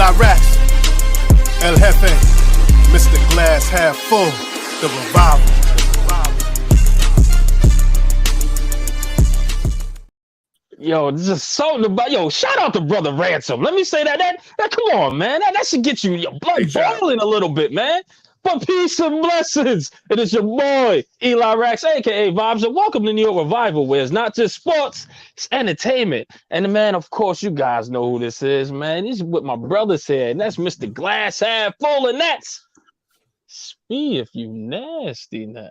Eli Rax, El Jefe, Mr. Glass Half Full, the revival. Yo, this is something about shout out to Brother Ransom. Let me say that come on, man. That should get your blood boiling a little bit, man. But peace and blessings. It is your boy, Eli Rax, aka Vibes, and welcome to New York Revival, where it's not just sports, it's entertainment. And man, of course, you guys know who this is, man. This is what my brother said, and that's Mr. Glass Half Full, and that's Spee, if you nasty now.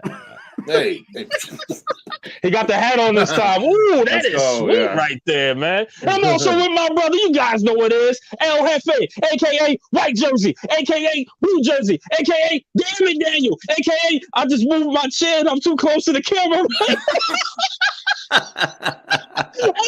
Hey. He got the hat on this time. Ooh, that is sweet right there, man. I'm also with my brother. You guys know what it is. El Jefe, a.k.a. White Jersey, a.k.a. Blue Jersey, a.k.a. Damn it, Daniel, a.k.a. I just moved my chair and I'm too close to the camera.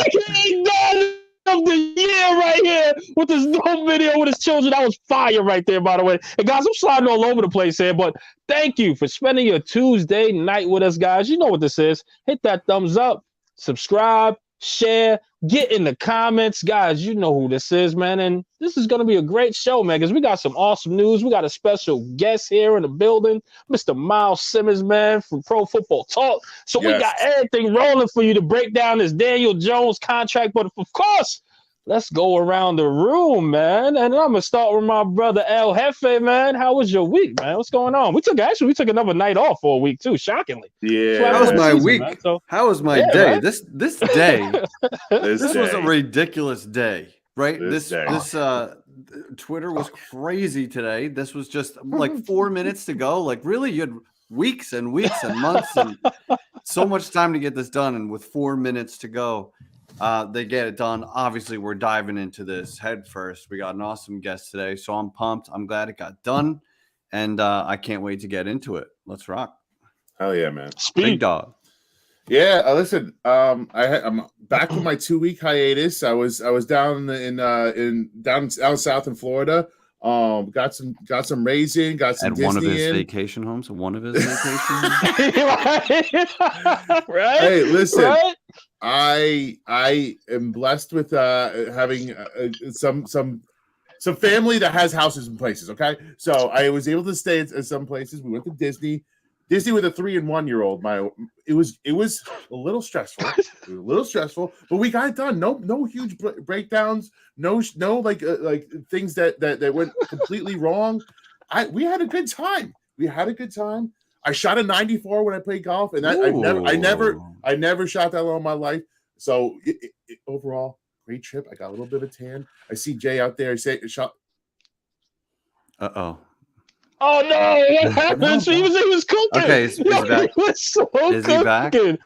a.k.a. Don of the year right here with this dope video with his children. That was fire right there, by the way. And guys, I'm sliding all over the place here, but thank you for spending your Tuesday night with us, guys. You know what this is. Hit that thumbs up, subscribe, share, get in the comments. Guys, you know who this is, man. And this is going to be a great show, man, because we got some awesome news. We got a special guest here in the building, Mr. Miles Simmons, man, from Pro Football Talk. So we got everything rolling for you to break down this Daniel Jones contract. But of course, let's go around the room, man. And I'm going to start with my brother, El Jefe, man. How was your week, man? What's going on? We took another night off for a week, too, shockingly. Yeah. How was my week? How was my day? Right? This day, this was a ridiculous day, right? This Twitter was crazy today. This was just like 4 minutes to go. Like, really? You had weeks and weeks and months and so much time to get this done. And with 4 minutes to go, they get it done. Obviously, we're diving into this head first. We got an awesome guest today, so I'm pumped. I'm glad it got done, and I can't wait to get into it. Let's rock. Hell yeah, man. Big dog. Yeah, listen. I'm back from my 2-week hiatus. I was down down south in Florida. Got some raising, got some at Disney one of his in. vacation homes. One of his vacation homes. Right? Hey, listen. Right? I am blessed with having some family that has houses and places. Okay, so I was able to stay at some places. We went to Disney with a 3 and 1 year old. It was a little stressful. But we got it done. No huge breakdowns. No like things that went completely wrong. We had a good time. I shot a 94 when I played golf, and I never shot that low in my life. So overall, great trip. I got a little bit of a tan. I see Jay out there. Shot. Uh-oh. Oh no! What happened? He was cooking. Okay, he's back. He was so Is he back? Okay.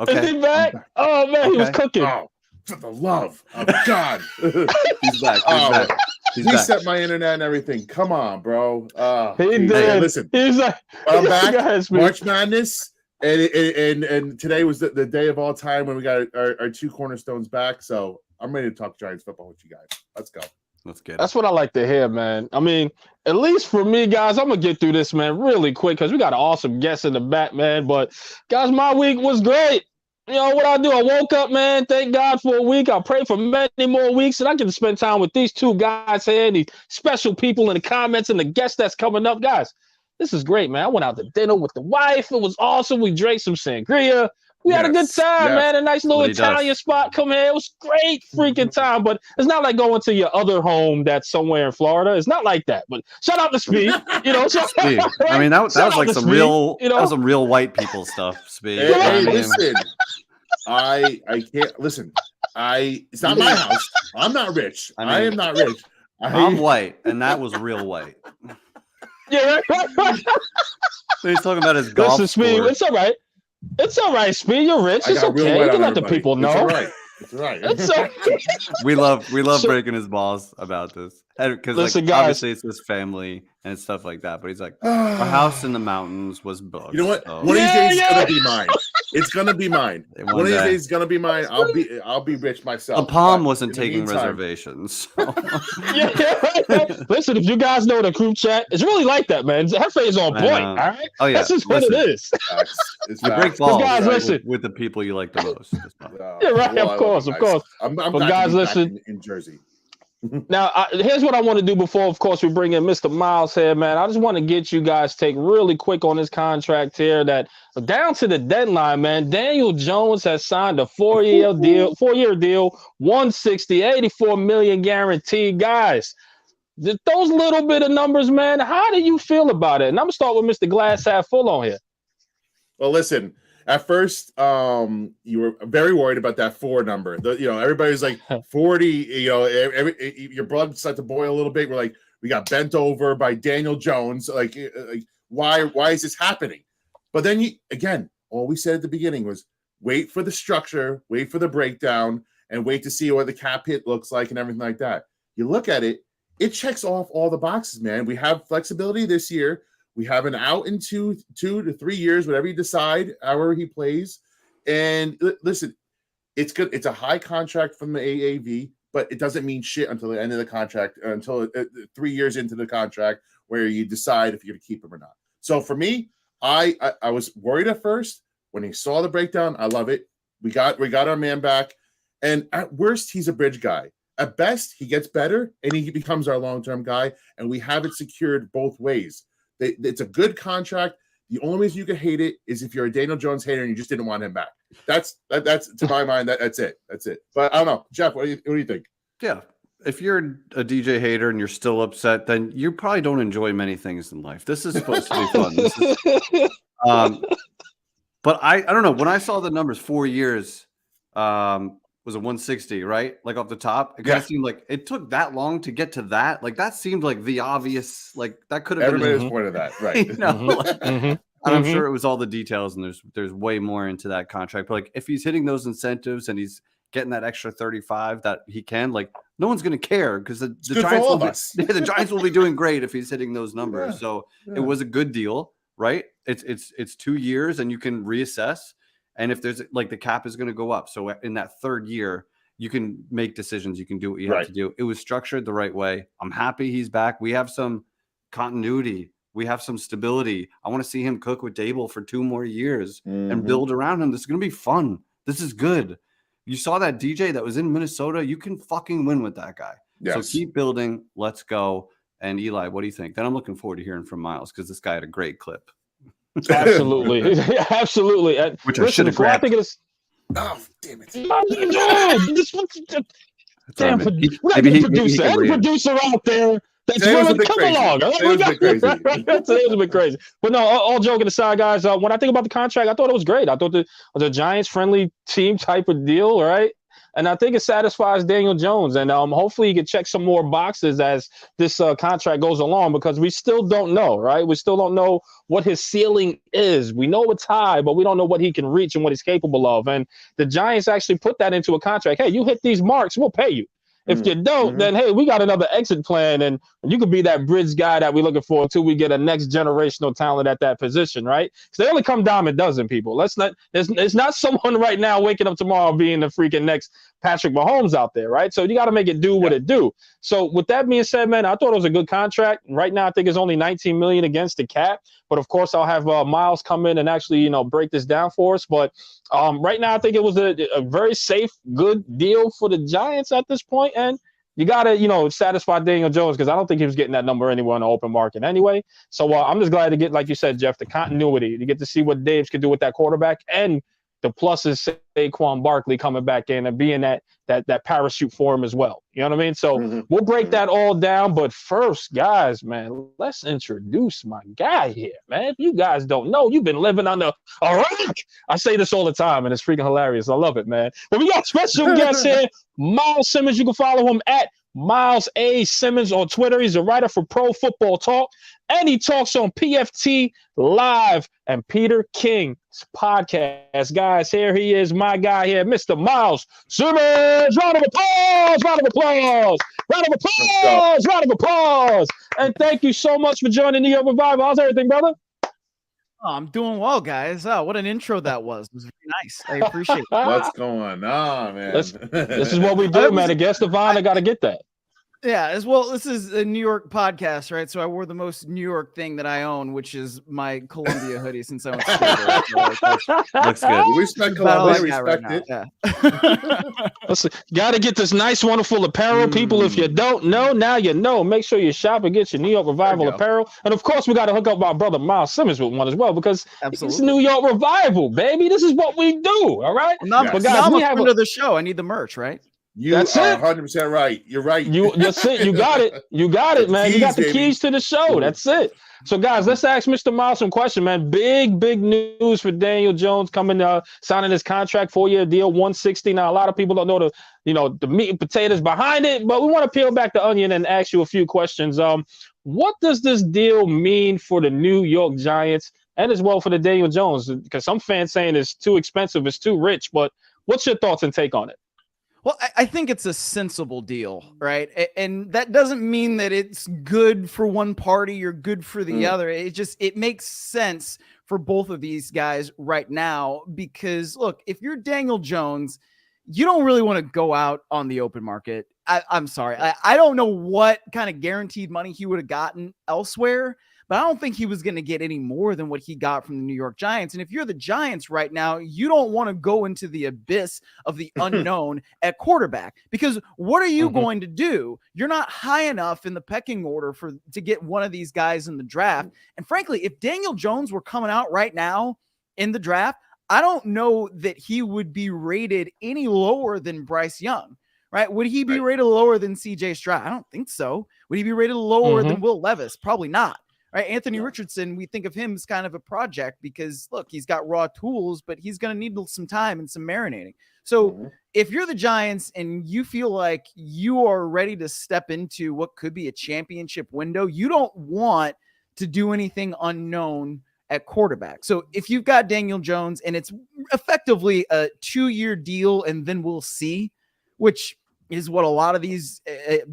Is he back? Oh man, he was cooking. Oh, for the love of God. He's back. He set my internet and everything. Come on, bro. He did. Hey, listen, he's like, I'm back. March Madness, and today was the day of all time when we got our 2 cornerstones back. So I'm ready to talk Giants football with you guys. Let's go. Let's get it. That's what I like to hear, man. I mean, at least for me, guys, I'm going to get through this, man, really quick because we got an awesome guest in the back, man. But, guys, my week was great. You know what I do? I woke up, man. Thank God for a week. I pray for many more weeks, and I get to spend time with these 2 guys here, and these special people in the comments, and the guests that's coming up, guys. This is great, man. I went out to dinner with the wife. It was awesome. We drank some sangria. We had a good time, man. A nice little Italian spot. Come here. It was great freaking time. But it's not like going to your other home that's somewhere in Florida. It's not like that. But shout out to Speed. Speed. I mean, that was like some real, that was some real white people stuff. Speed. Hey, listen. I can't listen. It's not my house. I'm not rich. I am not rich. I'm white, and that was real white. Yeah, right. So he's talking about his golf. Listen, Speed, it's all right. It's all right, Speed. You're rich. It's okay. You can let the people know. It's all right. It's all right. It's okay. We love breaking his balls about this because obviously it's his family and stuff like that. But he's like, our house in the mountains was booked. You know what? So. One of these days it's gonna be mine. It's gonna be mine. One of these days it's gonna be mine. I'll be rich myself. The Palm wasn't taking reservations. So. Listen, if you guys know the group chat, it's really like that, man. Hefe is on point. All right. Oh yeah. That's just what it is. It's you break balls, guys, listen. with the people you like the most. Yeah, right. Of course. I'm but guys, listen. in Jersey. Now, here's what I want to do before, of course, we bring in Mr. Miles here, man. I just want to get you guys take really quick on this contract here that down to the deadline, man. Daniel Jones has signed a 4-year deal, 160, 84 million guaranteed. Guys, those little bit of numbers, man, how do you feel about it? And I'm going to start with Mr. Glass half full on here. Well, listen, at first, you were very worried about that 4 number. Everybody's like 40. Your blood started to boil a little bit. We're like, we got bent over by Daniel Jones. Like why is this happening? But then all we said at the beginning was wait for the structure, wait for the breakdown, and wait to see what the cap hit looks like and everything like that. You look at it, it checks off all the boxes, man. We have flexibility this year. We have an out in 2 to 3 years, whatever you decide, however he plays. And listen, it's good. It's a high contract from the AAV, but it doesn't mean shit until the end of the contract, until 3 years into the contract, where you decide if you're going to keep him or not. So for me, I was worried at first. When he saw the breakdown, I love it. We got our man back. And at worst, he's a bridge guy. At best, he gets better and he becomes our long-term guy. And we have it secured both ways. It's a good contract. The only reason you can hate it is if you're a Daniel Jones hater and you just didn't want him back. That's to my mind. That's it. But I don't know, Jeff. What do you think? Yeah, if you're a DJ hater and you're still upset, then you probably don't enjoy many things in life. This is supposed to be fun. But I don't know. When I saw the numbers, 4 years was a 160, right? Like off the top, it kind of seemed like it took that long to get to that. Like that seemed like the obvious. Like that could have everybody been was pointed that, right? And I'm sure it was all the details, and there's way more into that contract. But like if he's hitting those incentives and he's getting that extra 35 that he can, like no one's going to care because the Giants will be doing great if he's hitting those numbers. Yeah, so it was a good deal, right? It's 2 years and you can reassess. And if there's like the cap is going to go up. So in that 3rd year, you can make decisions. You can do what you have to do. It was structured the right way. I'm happy he's back. We have some continuity. We have some stability. I want to see him cook with Dable for 2 more years and build around him. This is going to be fun. This is good. You saw that DJ that was in Minnesota. You can fucking win with that guy. Yes. So keep building. Let's go. And Eli, what do you think? Then I'm looking forward to hearing from Miles because this guy had a great clip. Absolutely. Which I should have grabbed. Oh, damn it. Maybe he producer. Every producer out there that's willing to come along. Today was a bit crazy. But no, all joking aside, guys, when I think about the contract, I thought it was great. I thought it was a Giants-friendly team type of deal, right? And I think it satisfies Daniel Jones. And hopefully he can check some more boxes as this contract goes along because we still don't know, right? We still don't know what his ceiling is. We know it's high, but we don't know what he can reach and what he's capable of. And the Giants actually put that into a contract. Hey, you hit these marks, we'll pay you. If you don't, then, hey, we got another exit plan, and you could be that bridge guy that we're looking for until we get a next generational talent at that position, right? Because they only come dime a dozen, people. It's not someone right now waking up tomorrow being the freaking next Patrick Mahomes out there, right? So you got to make it do what it do. So with that being said, man, I thought it was a good contract. Right now, I think it's only $19 million against the cap. But, of course, I'll have Miles come in and actually, break this down for us. But right now, I think it was a very safe, good deal for the Giants at this point. And you got to, satisfy Daniel Jones because I don't think he was getting that number anywhere in the open market anyway. So I'm just glad to get, like you said, Jeff, the continuity. To get to see what Daves could do with that quarterback and the pluses, Saquon Barkley coming back in and being that parachute for him as well. You know what I mean? So we'll break that all down. But first, guys, man, let's introduce my guy here, man. If you guys don't know, you've been living under a rock. I say this all the time, and it's freaking hilarious. I love it, man. But we got special guests here, Miles Simmons. You can follow him at Miles A. Simmons on Twitter. He's a writer for Pro Football Talk, and he talks on PFT Live and Peter King's podcast. Guys, here he is, my guy here, Mr. Miles Simmons. Round of applause, round of applause, round of applause, round of applause. And thank you so much for joining New York Revival. How's everything, brother? Oh, I'm doing well, guys. Oh, what an intro that was. It was very nice. I appreciate it. What's going on, man? This is what we do, man. A guest of honor got to get that. Yeah, as well. This is a New York podcast, right? So I wore the most New York thing that I own, which is my Columbia hoodie since I went to school. Looks good. We respect Columbia. Respect it. Yeah. Listen, got to get this nice, wonderful apparel, people. If you don't know, now you know. Make sure you shop and get your New York Revival apparel. And of course, we got to hook up our brother Miles Simmons with one as well, because it's New York Revival, baby. This is what we do. All right. Well, now, but guys, I'm a friend of the show. I need the merch, right? That's are 100% right. You're right. That's it. You got it. You got it, man. You got the keys to the show. That's it. So, guys, let's ask Mr. Miles some questions, man. Big news for Daniel Jones coming, signing his contract, 4-year deal, $160. Now, a lot of people don't know the meat and potatoes behind it, but we want to peel back the onion and ask you a few questions. What does this deal mean for the New York Giants and as well for the Daniel Jones? Because some fans saying it's too expensive, it's too rich, but what's your thoughts and take on it? Well, I think it's a sensible deal, right? And that doesn't mean that it's good for one party or good for the other. It makes sense for both of these guys right now because, look, if you're Daniel Jones, you don't really want to go out on the open market. I'm sorry. I don't know what kind of guaranteed money he would have gotten elsewhere, but I don't think he was going to get any more than what he got from the New York Giants. And if you're the Giants right now, you don't want to go into the abyss of the unknown at quarterback, because what are you going to do? You're not high enough in the pecking order to get one of these guys in the draft. And frankly, if Daniel Jones were coming out right now in the draft, I don't know that he would be rated any lower than Bryce Young, right? Would he be rated lower than CJ Stroud? I don't think so. Would he be rated lower than Will Levis? Probably not. Right, Anthony Richardson, we think of him as kind of a project because, look, he's got raw tools, but he's going to need some time and some marinating. So if you're the Giants and you feel like you are ready to step into what could be a championship window, you don't want to do anything unknown at quarterback. So if you've got Daniel Jones and it's effectively a 2-year deal and then we'll see, which is what a lot of these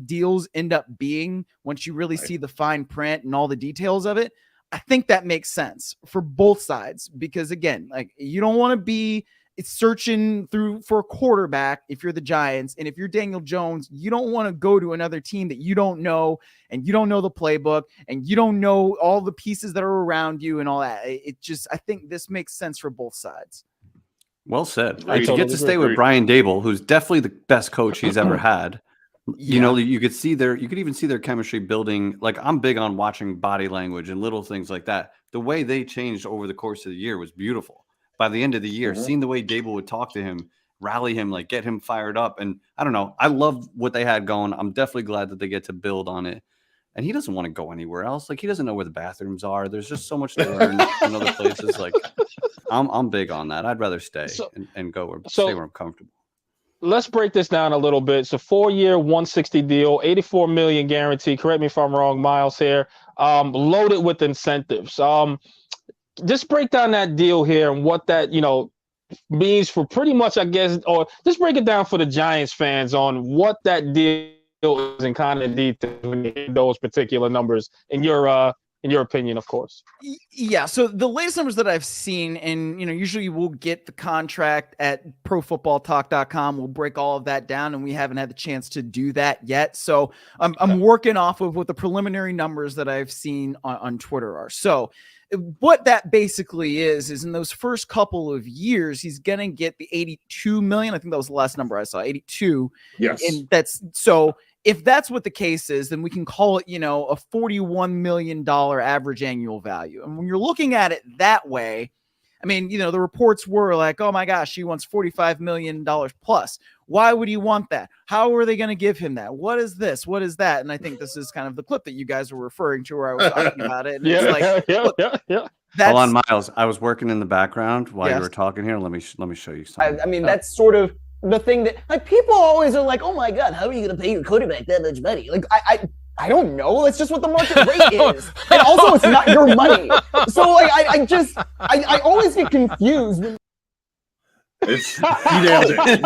deals end up being once you really see the fine print and all the details of it. I think that makes sense for both sides because, again, like you don't want to be searching through for a quarterback if you're the Giants. And if you're Daniel Jones, you don't want to go to another team that you don't know and you don't know the playbook and you don't know all the pieces that are around you and all that. I think this makes sense for both sides. Well said. You get to stay with Brian Dable, who's definitely the best coach he's ever had. You know, you could even see their chemistry building. Like, I'm big on watching body language and little things like that. The way they changed over the course of the year was beautiful. By the end of the year, seeing the way Dable would talk to him, rally him, like get him fired up. And I don't know, I love what they had going. I'm definitely glad that they get to build on it. And he doesn't want to go anywhere else. Like, he doesn't know where the bathrooms are. There's just so much to learn in other places. Like, I'm big on that. I'd rather stay and go stay where I'm comfortable. Let's break this down a little bit. It's a 4-year, $160 deal, $84 million guarantee. Correct me if I'm wrong, Miles here. Loaded with incentives. Just break down that deal here and what that, means for pretty much, I guess, or just break it down for the Giants fans on what that deal is and kind of detail when you hear those particular numbers in your opinion, of course. Yeah. So the latest numbers that I've seen, and usually we'll get the contract at profootballtalk.com. We'll break all of that down, and we haven't had the chance to do that yet. So I'm working off of what the preliminary numbers that I've seen on Twitter are. So what that basically is in those first couple of years, he's going to get the $82 million. I think that was the last number I saw, 82. Yes. And that's so. If that's what the case is, then we can call it, a $41 million average annual value. And when you're looking at it that way, I mean, the reports were like, oh my gosh, he wants $45 million plus. Why would he want that? How are they going to give him that? What is this? What is that? And I think this is kind of the clip that you guys were referring to where I was talking about it. And it's like, yeah. Hold on, Miles. I was working in the background while you were talking here. Let me show you something. I mean, that's sort of the thing that, like, people always are like, oh my God, how are you going to pay your quarterback that much money? Like, I don't know. That's just what the market rate is. And also, it's not your money. So, like, I always get confused. He nailed it.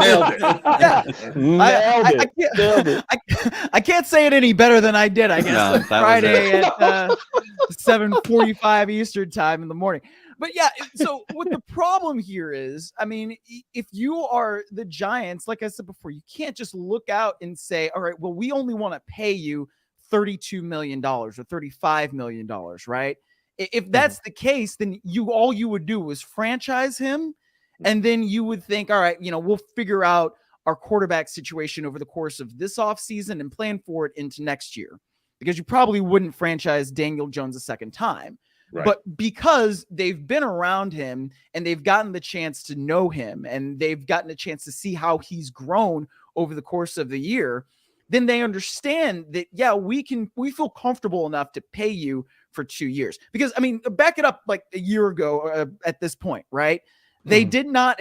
Yeah. I can't say it any better than I did, I guess. No, Friday at 7:45 Eastern time in the morning. But yeah, so what the problem here is, I mean, if you are the Giants, like I said before, you can't just look out and say, all right, well, we only want to pay you $32 million or $35 million, right? If that's the case, then all you would do was franchise him. And then you would think, all right, we'll figure out our quarterback situation over the course of this offseason and plan for it into next year, because you probably wouldn't franchise Daniel Jones a second time. Right. But because they've been around him and they've gotten the chance to know him and they've gotten a chance to see how he's grown over the course of the year, then they understand that, yeah, we feel comfortable enough to pay you for 2 years. Because, I mean, back it up like a year ago at this point, right? They did not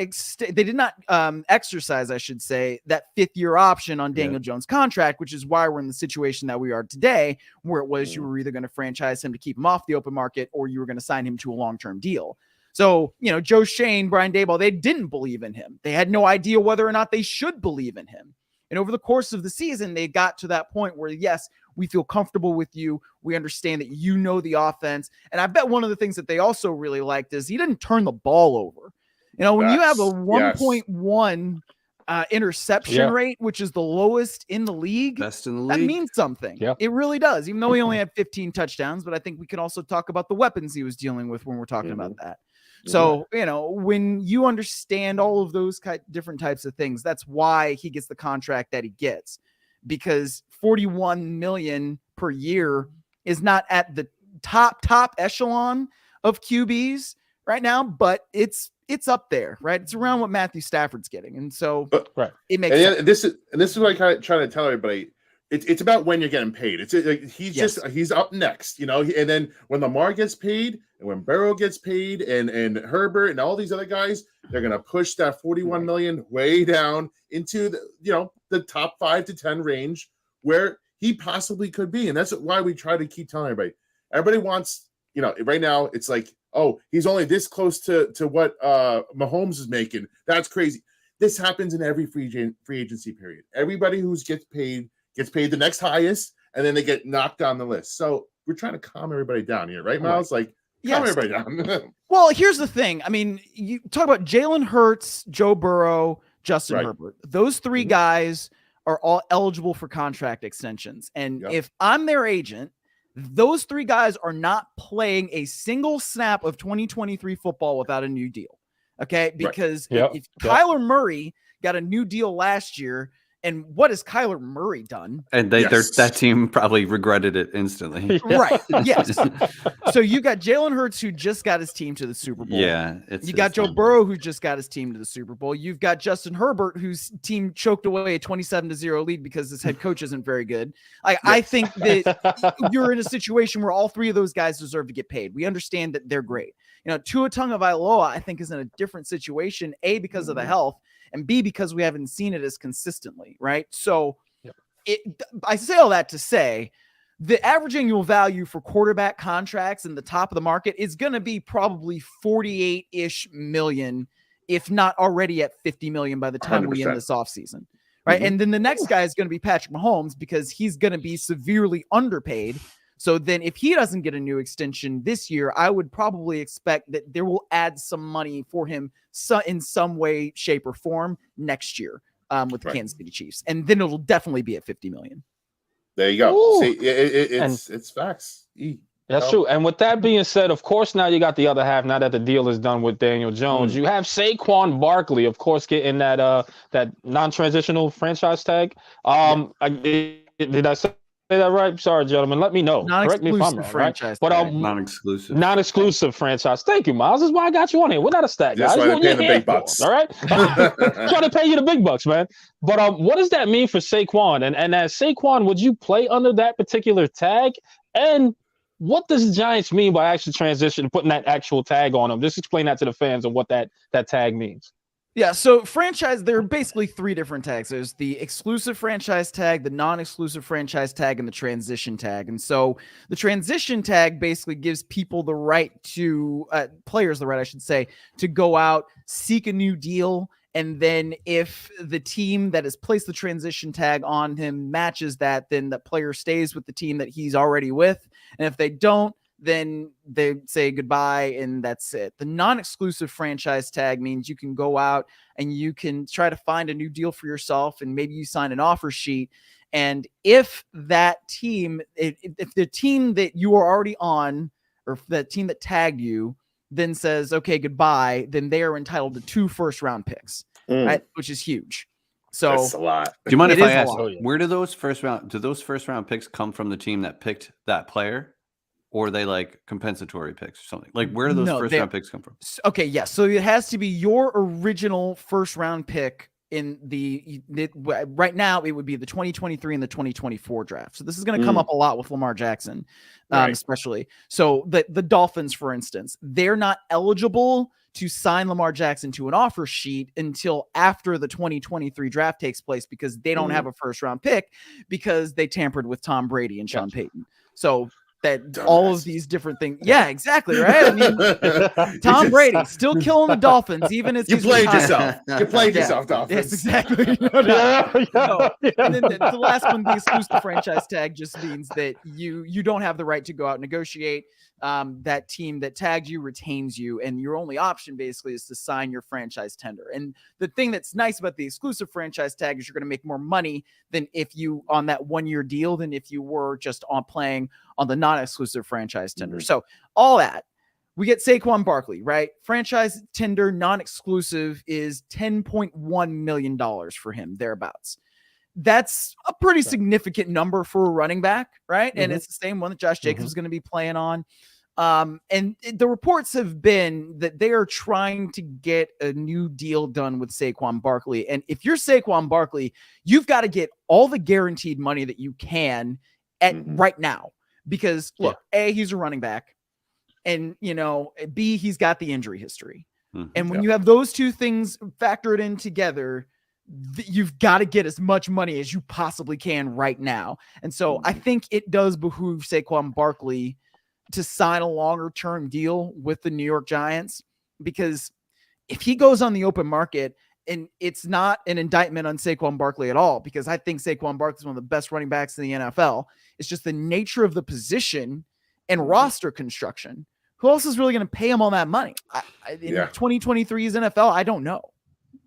exercise, I should say, that 5th-year option on Daniel Jones' contract, which is why we're in the situation that we are today, where it was you were either going to franchise him to keep him off the open market or you were going to sign him to a long-term deal. So, Joe Schoen, Brian Daboll, they didn't believe in him. They had no idea whether or not they should believe in him. And over the course of the season, they got to that point where, yes, we feel comfortable with you. We understand that you know the offense. And I bet one of the things that they also really liked is he didn't turn the ball over. When you have a 1.1 interception rate, which is the lowest in the league, best in the league, that means something. Yep. It really does, even though he only had 15 touchdowns. But I think we can also talk about the weapons he was dealing with when we're talking about that. So, when you understand all of those different types of things, that's why he gets the contract that he gets, because $41 million per year is not at the top echelon of QBs right now, but it's up there, right? It's around what Matthew Stafford's getting. And so it makes sense. This is what I kind of try to tell everybody. It's about when you're getting paid. It's like he's up next, and then when Lamar gets paid and when Burrow gets paid and Herbert and all these other guys, they're going to push that 41 million way down into the top 5 to 10 range where he possibly could be. And that's why we try to keep telling everybody. Everybody wants, right now it's like, oh, he's only this close to what Mahomes is making. That's crazy. This happens in every free agency period. Everybody who gets paid the next highest, and then they get knocked down the list. So we're trying to calm everybody down here, right, Miles? Like, calm everybody down. Well, here's the thing. I mean, you talk about Jalen Hurts, Joe Burrow, Justin Herbert. Those 3 guys are all eligible for contract extensions. And if I'm their agent, those 3 guys are not playing a single snap of 2023 football without a new deal. Okay. Because if Kyler Murray got a new deal last year, and what has Kyler Murray done? And that team probably regretted it instantly. Right. Yes. So you got Jalen Hurts, who just got his team to the Super Bowl. Yeah. You got Joe Burrow, who just got his team to the Super Bowl. You've got Justin Herbert, whose team choked away a 27-0 lead because his head coach isn't very good. I think that you're in a situation where all 3 of those guys deserve to get paid. We understand that they're great. Tua Tagovailoa, I think, is in a different situation, A, because of the health, and B, because we haven't seen it as consistently, right? So I say all that to say the average annual value for quarterback contracts in the top of the market is going to be probably 48-ish million, if not already at 50 million by the time 100%. We end this offseason, right? And then the next guy is going to be Patrick Mahomes, because he's going to be severely underpaid. So then if he doesn't get a new extension this year, I would probably expect that there will add some money for him in some way, shape, or form next year with the Kansas City Chiefs. And then it'll definitely be at 50 million. There you go. See, it's facts. That's true. And with that being said, of course, now you got the other half. Now that the deal is done with Daniel Jones, you have Saquon Barkley, of course, getting that non-transitional franchise tag. Did I say that right? Sorry, gentlemen. Let me know. Correct me if I'm wrong. Franchise, right? But non-exclusive franchise. Thank you, Miles. That's why I got you on here. We're not a stat, guys. That's why they're paying the big bucks. All right, trying to pay you the big bucks, man. But what does that mean for Saquon? And as Saquon, would you play under that particular tag? And what does the Giants mean by actual transition, putting that actual tag on them? Just explain that to the fans and what that tag means. Yeah, so franchise, there are basically 3 different tags. There's the exclusive franchise tag, the non-exclusive franchise tag, and the transition tag. And so the transition tag basically gives people the right to, players the right, I should say, to go out, seek a new deal. And then if the team that has placed the transition tag on him matches that, then the player stays with the team that he's already with. And if they don't, then they say goodbye and that's it. The non-exclusive franchise tag means you can go out and you can try to find a new deal for yourself, and maybe you sign an offer sheet. And if that team, if the team that you are already on, or the team that tagged you, then says, okay, goodbye, then they are entitled to 2 first-round picks, right? Which is huge. So that's a lot. Do you mind if I ask, where do those first round picks come from, the team that picked that player? Or are they like compensatory picks or something? Like, where do those first round picks come from? Okay, yes. So it has to be your original first round pick in the right now. It would be the 2023 and the 2024 draft. So this is going to come up a lot with Lamar Jackson, especially. So the Dolphins, for instance, they're not eligible to sign Lamar Jackson to an offer sheet until after the 2023 draft takes place, because they don't have a first round pick because they tampered with Tom Brady and Sean Payton. So that all of these different things. Yeah, exactly. Right. I mean, Tom Brady still killing the Dolphins, even as you played yourself. You played yourself, Dolphins. Yes, exactly. And then the last one, the exclusive franchise tag, just means that you don't have the right to go out and negotiate. That team that tagged you retains you, and your only option basically is to sign your franchise tender. And the thing that's nice about the exclusive franchise tag is you're going to make more money than if you on that 1-year deal than if you were just on playing on the non-exclusive franchise tender. So all that, we get Saquon Barkley, right? Franchise tender, non-exclusive is $10.1 million for him, thereabouts. That's a pretty significant number for a running back, right? And it's the same one that Josh Jacobs is going to be playing on. And the reports have been that they are trying to get a new deal done with Saquon Barkley. And if you're Saquon Barkley, you've got to get all the guaranteed money that you can at right now. Because look, A, he's a running back, and B, he's got the injury history. And when you have those two things factored in together, you've got to get as much money as you possibly can right now. And so I think it does behoove Saquon Barkley to sign a longer term deal with the New York Giants, because if he goes on the open market, and it's not an indictment on Saquon Barkley at all, because I think Saquon Barkley is one of the best running backs in the NFL. It's just the nature of the position and roster construction. Who else is really going to pay him all that money? In 2023's NFL, I don't know.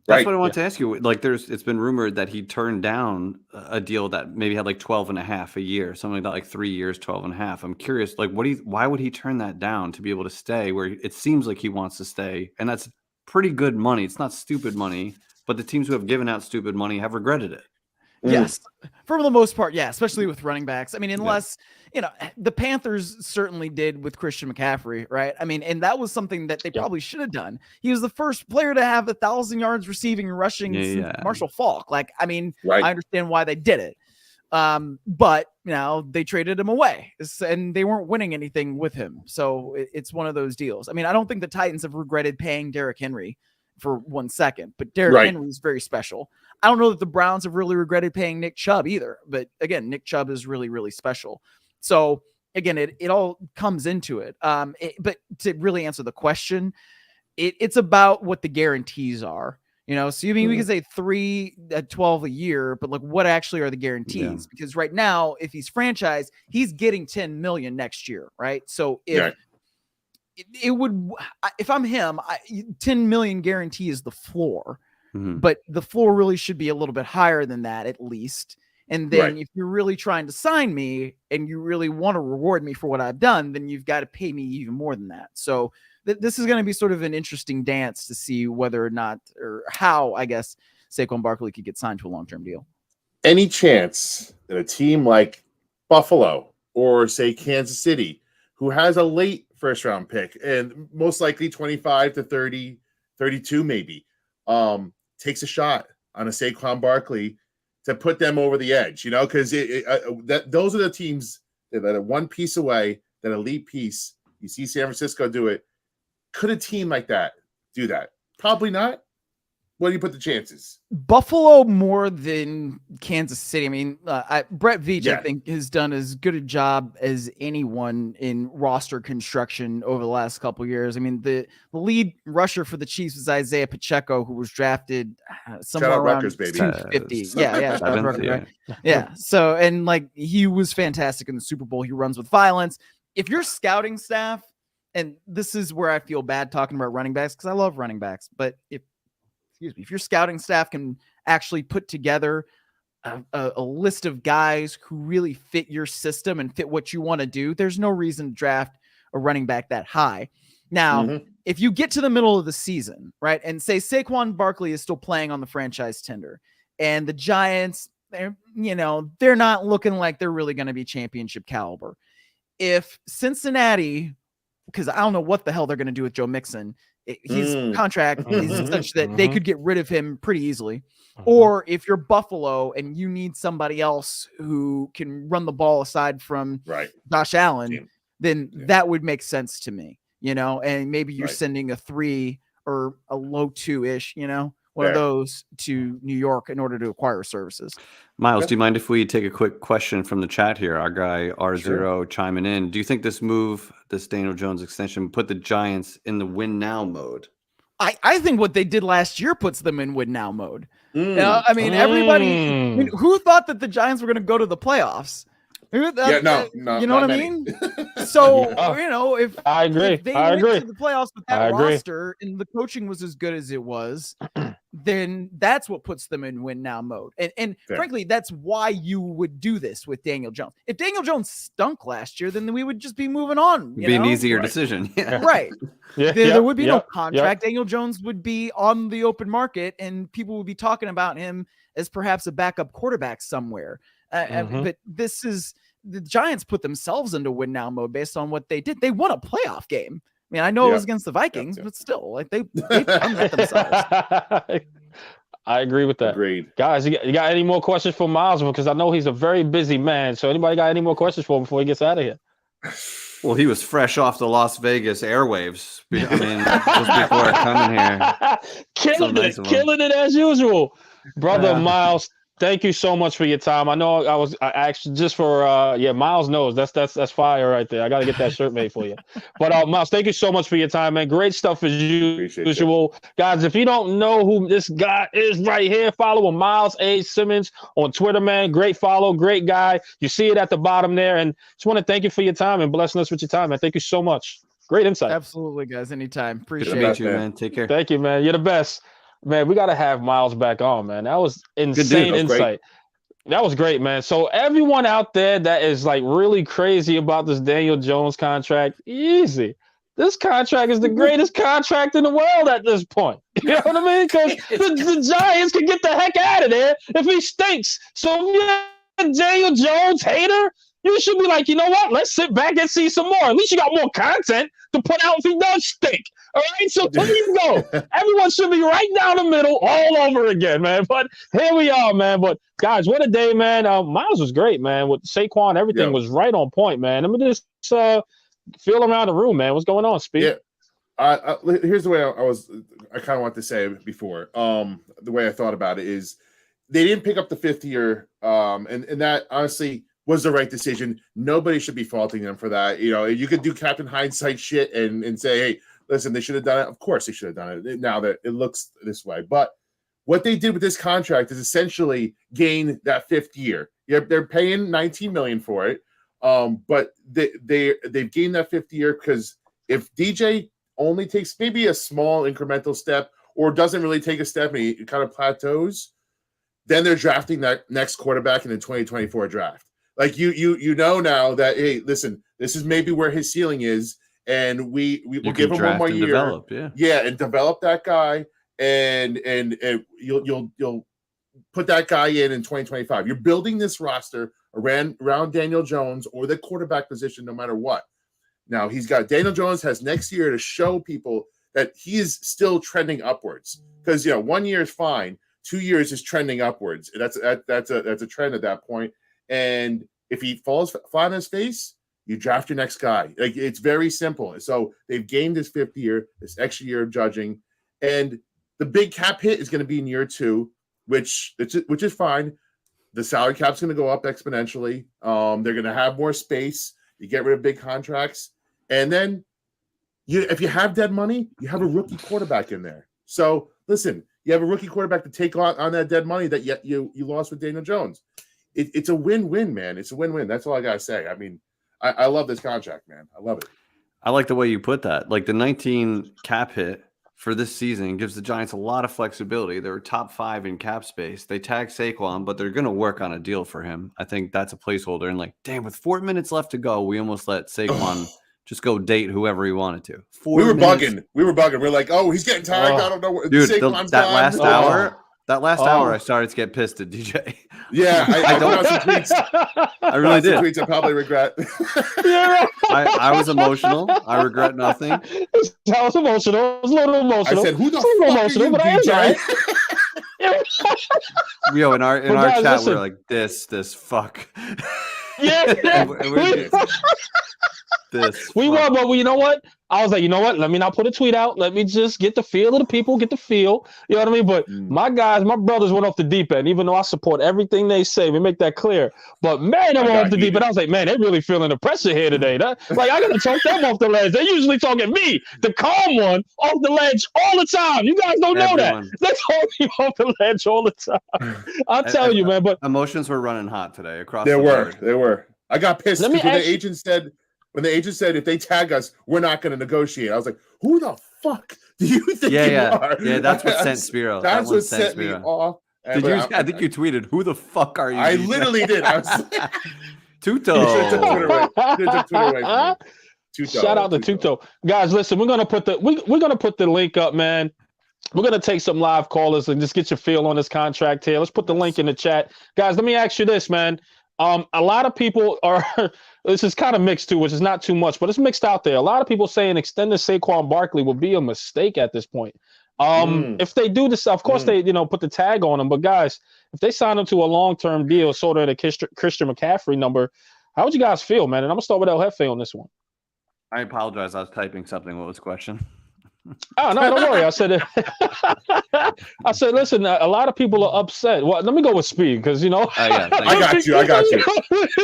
That's what I want to ask you. Like, it's been rumored that he turned down a deal that maybe had like 12.5 a year, something like that, like 3 years, 12.5. I'm curious, like, why would he turn that down to be able to stay where it seems like he wants to stay? And that's pretty good money. It's not stupid money, but the teams who have given out stupid money have regretted it. Yes, for the most part, yeah, especially with running backs. I mean, unless, the Panthers certainly did with Christian McCaffrey, right? I mean, and that was something that they probably should have done. He was the first player to have 1,000 yards receiving and rushing since Marshall Faulk. Like, I mean, I understand why they did it. But they traded him away, and they weren't winning anything with him. So it's one of those deals. I mean, I don't think the Titans have regretted paying Derrick Henry for 1 second, but Derrick Henry is very special. I don't know that the Browns have really regretted paying Nick Chubb either, but again, Nick Chubb is really, really special. So again, it all comes into it. But to really answer the question, it's about what the guarantees are. So I mean, we can say 3 at 12 a year, but like, what actually are the guarantees? Because right now, if he's franchised, he's getting 10 million next year, right? So if if I'm him, 10 million guarantee is the floor, but the floor really should be a little bit higher than that at least. And then if you're really trying to sign me and you really want to reward me for what I've done, then you've got to pay me even more than that. So this is going to be sort of an interesting dance to see whether or not, or how, I guess, Saquon Barkley could get signed to a long-term deal. Any chance that a team like Buffalo or say Kansas City, who has a late first-round pick and most likely 25 to 30, 32 maybe, takes a shot on a Saquon Barkley to put them over the edge, because those are the teams that are one piece away, that elite piece. You see San Francisco do it. Could a team like that do that? Probably not. What do you put the chances? Buffalo more than Kansas City. I mean, Brett Veach, I think, has done as good a job as anyone in roster construction over the last couple of years. I mean, the lead rusher for the Chiefs is Isaiah Pacheco, who was drafted somewhere around Rutgers, baby. 250. Yeah. So, and like, he was fantastic in the Super Bowl. He runs with violence. if your scouting staff, and this is where I feel bad talking about running backs because I love running backs, but if your scouting staff can actually put together a list of guys who really fit your system and fit what you want to do, there's no reason to draft a running back that high. Now, if you get to the middle of the season, right, and say Saquon Barkley is still playing on the franchise tender, and the Giants, they're not looking like they're really going to be championship caliber. If Cincinnati, because I don't know what the hell they're going to do with Joe Mixon, his contract is such that they could get rid of him pretty easily. Or if you're Buffalo and you need somebody else who can run the ball aside from Josh Allen, then that would make sense to me, and maybe you're sending a 3 or a low 2-ish, one of those to New York in order to acquire services. Miles, do you mind if we take a quick question from the chat here? Our guy R0 chiming in. Do you think this Daniel Jones extension, put the Giants in the win now mode? I think what they did last year puts them in win now mode. Everybody, who thought that the Giants were going to go to the playoffs? No, you know what I mean? So, if I agree, if they went to the playoffs with that roster and the coaching was as good as it was, then that's what puts them in win now mode. And frankly, that's why you would do this with Daniel Jones. If Daniel Jones stunk last year, then we would just be moving on. It'd be an easier decision. Right. There would be no contract. Daniel Jones would be on the open market and people would be talking about him as perhaps a backup quarterback somewhere. But the Giants put themselves into win now mode based on what they did. They won a playoff game. I mean, I know it was against the Vikings, but still, like they've done that themselves. I agree with that. Agreed. Guys, you got any more questions for Miles? Because I know he's a very busy man. So anybody got any more questions for him before he gets out of here? Well, he was fresh off the Las Vegas airwaves. I mean, just before coming here. Killing it as usual. Brother Miles, thank you so much for your time. I know I actually just for Miles knows that's fire right there. I got to get that shirt made for you. But Miles, thank you so much for your time, man. Great stuff as usual. Guys, if you don't know who this guy is right here, follow him, Miles A. Simmons on Twitter, man. Great follow, great guy. You see it at the bottom there. And just want to thank you for your time and blessing us with your time, man. Thank you so much. Great insight. Absolutely, guys. Anytime. Appreciate it. You, man. Take care. Thank you, man. You're the best. Man, we got to have Miles back on, man. That was insane insight. Great. That was great, man. So everyone out there that is like really crazy about this Daniel Jones contract, easy. This contract is the greatest contract in the world at this point. You know what I mean? Because the Giants can get the heck out of there if he stinks. So if you're a Daniel Jones hater, you should be like, you know what? Let's sit back and see some more. At least you got more content to put out if he does stink. All right, so there you go. Everyone should be right down the middle all over again, man. But here we are, man. But, guys, what a day, man. Miles was great, man. With Saquon, everything was right on point, man. Let me just feel around the room, man. What's going on, Speed? Yeah. Here's the way I kind of want to say it before. The way I thought about it is they didn't pick up the 5th year, and that, honestly, was the right decision. Nobody should be faulting them for that. You could do Captain Hindsight shit and say, hey, listen, they should have done it. Of course they should have done it now that it looks this way. But what they did with this contract is essentially gain that 5th year. They're paying $19 million for it. But they've gained that 5th year because if DJ only takes maybe a small incremental step or doesn't really take a step and he kind of plateaus, then they're drafting that next quarterback in the 2024 draft. Like you know now that, hey, listen, this is maybe where his ceiling is. And we will give him one more year, and develop that guy, and you'll put that guy in 2025. You're building this roster around Daniel Jones or the quarterback position, no matter what. Now Daniel Jones has next year to show people that he is still trending upwards. Because 1 year is fine, 2 years is trending upwards. That's a trend at that point. And if he falls flat on his face, you draft your next guy. Like, it's very simple. So they've gained this 5th year, this extra year of judging, and the big cap hit is going to be in year 2, which is fine. The salary cap's going to go up exponentially. They're going to have more space. You get rid of big contracts, and then if you have dead money, you have a rookie quarterback in there. So listen, you have a rookie quarterback to take on that dead money that you lost with Daniel Jones. It's a win-win, man. It's a win-win. That's all I gotta say. I mean, I love this contract, man. I love it. I like the way you put that. Like the 19 cap hit for this season gives the Giants a lot of flexibility. They're top 5 in cap space. They tag Saquon, but they're going to work on a deal for him. I think that's a placeholder. And like, damn, with 4 minutes left to go, we almost let Saquon just go date whoever he wanted to. We were bugging. We're like, oh, he's getting tired. I don't know what. Dude, that last hour. That last hour, I started to get pissed at DJ. Yeah, I don't. Some tweets. I really did. Some tweets I probably regret. I was emotional. I regret nothing. I was emotional. I was a little emotional. I said, "Who the fuck are you, DJ?" Yo, in our chat, listen. We're like, this fuck. Yeah. We won, but you know what? I was like, you know what? Let me not put a tweet out. Let me just get the feel of the people, get the feel. You know what I mean? But my brothers went off the deep end, even though I support everything they say. We make that clear. But man, they went off the deep end. I was like, man, they're really feeling the pressure here today. I gotta talk them off the ledge. They usually talking me, the calm one, off the ledge all the time. You guys don't know that. They talk me off the ledge all the time. I'll tell you, man. But emotions were running hot today across the board. They were. I got pissed because the agent said. When the agent said, if they tag us, we're not going to negotiate. I was like, who the fuck do you think you are? Yeah, that's what sent Spiro. That's what set me off. I think you tweeted, who the fuck are you? I literally did. I was like, Tuto. Shout out to Tuto. Guys, listen, we're gonna put the link up, man. We're gonna take some live callers and just get your feel on this contract here. Let's put the link in the chat. Guys, let me ask you this, man. A lot of people are this is kind of mixed too, which is not too much, but it's mixed out there. A lot of people saying extending Saquon Barkley would be a mistake at this point. If they do this, of course they put the tag on him. But guys, if they sign him to a long-term deal, sort of at a Christian McCaffrey number, how would you guys feel, man? And I'm gonna start with El Jefe on this one. I apologize. I was typing something. What was the question? Oh, no, don't worry. I said, listen, a lot of people are upset. Well, let me go with Speed because, I got you.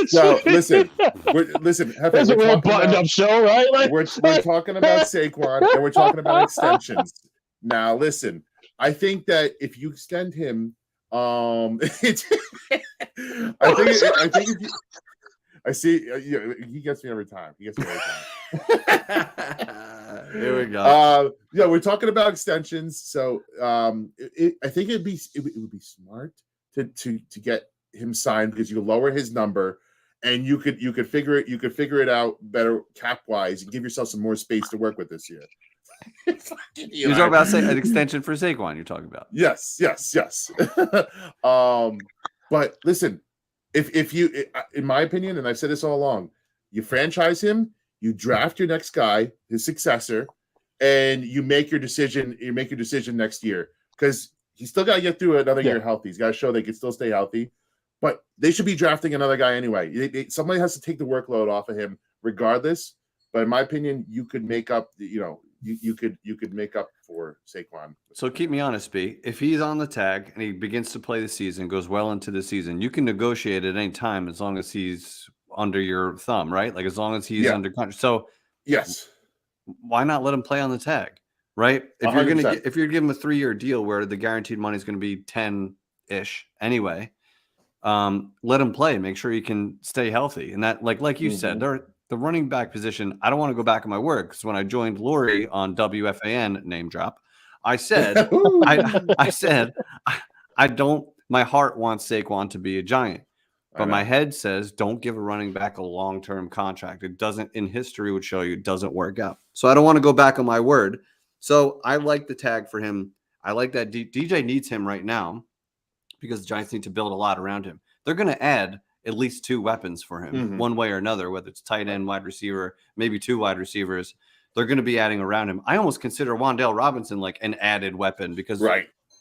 So, listen, it's a real buttoned-up show, right? Like, we're talking about Saquon, and we're talking about extensions. Now, listen, I think that if you extend him, I see. He gets me every time. Here we go. We're talking about extensions, so I think it would be smart to get him signed because you lower his number, and you could figure it out better cap wise and give yourself some more space to work with this year. You're talking about an extension for Saquon. You're talking about yes. But listen, if you, in my opinion, and I've said this all along, you franchise him. You draft your next guy, his successor, and you make your decision. You make your decision next year because he's still got to get through another year healthy. He's got to show they can still stay healthy. But they should be drafting another guy anyway. Somebody has to take the workload off of him, regardless. But in my opinion, you could make up. You could make up for Saquon. So keep me honest, B. If he's on the tag and he begins to play the season, goes well into the season, you can negotiate at any time as long as he's under your thumb, right? Like as long as he's under contract. So yes, why not let him play on the tag, right? If 100%. If you're giving him a 3-year deal where the guaranteed money is going to be 10-ish anyway, let him play. Make sure he can stay healthy. And that, like you said, the running back position. I don't want to go back in my work because when I joined Lori on WFAN name drop, I said, I said, I don't. My heart wants Saquon to be a Giant. But my head says, don't give a running back a long-term contract. It doesn't, in history, would show you it doesn't work out. So I don't want to go back on my word. So I like the tag for him. I like that DJ needs him right now because the Giants need to build a lot around him. They're going to add at least 2 weapons for him, one way or another, whether it's tight end, wide receiver, maybe 2 wide receivers. They're going to be adding around him. I almost consider Wan'Dale Robinson like an added weapon because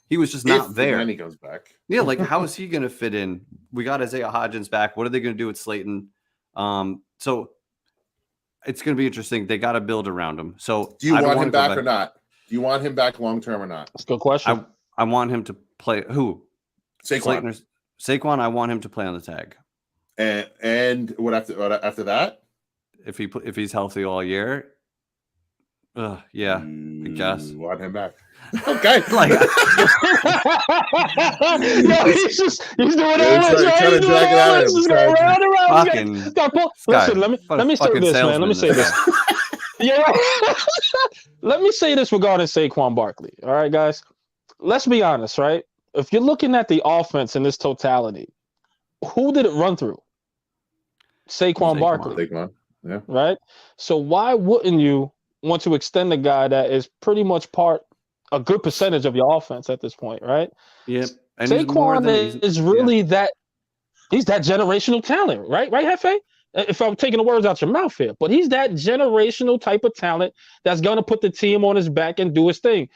he was just not there. And he goes back. Yeah, like how is he going to fit in? We got Isaiah Hodgins back. What are they going to do with Slayton? So it's going to be interesting. They got to build around him. So do you want him back or not? Do you want him back long term or not? That's a good question. I want him to play. Who? Saquon. Saquon. I want him to play on the tag. And what after that? If he's healthy all year, Yeah, I guess. Want him back. Okay. Yo, he's doing all this, right? He's doing all this. He's going round and round. Listen, let me say this, man. Let me say this. Yeah. Let me say this regarding Saquon Barkley. All right, guys. Let's be honest, right? If you're looking at the offense in this totality, who did it run through? Saquon Barkley. Yeah. Right? So why wouldn't you want to extend a guy that is pretty much a good percentage of your offense at this point, right? Yeah. And Saquon is really that he's that generational talent, right? Right, Hefe? If I'm taking the words out your mouth here, but he's that generational type of talent that's going to put the team on his back and do his thing.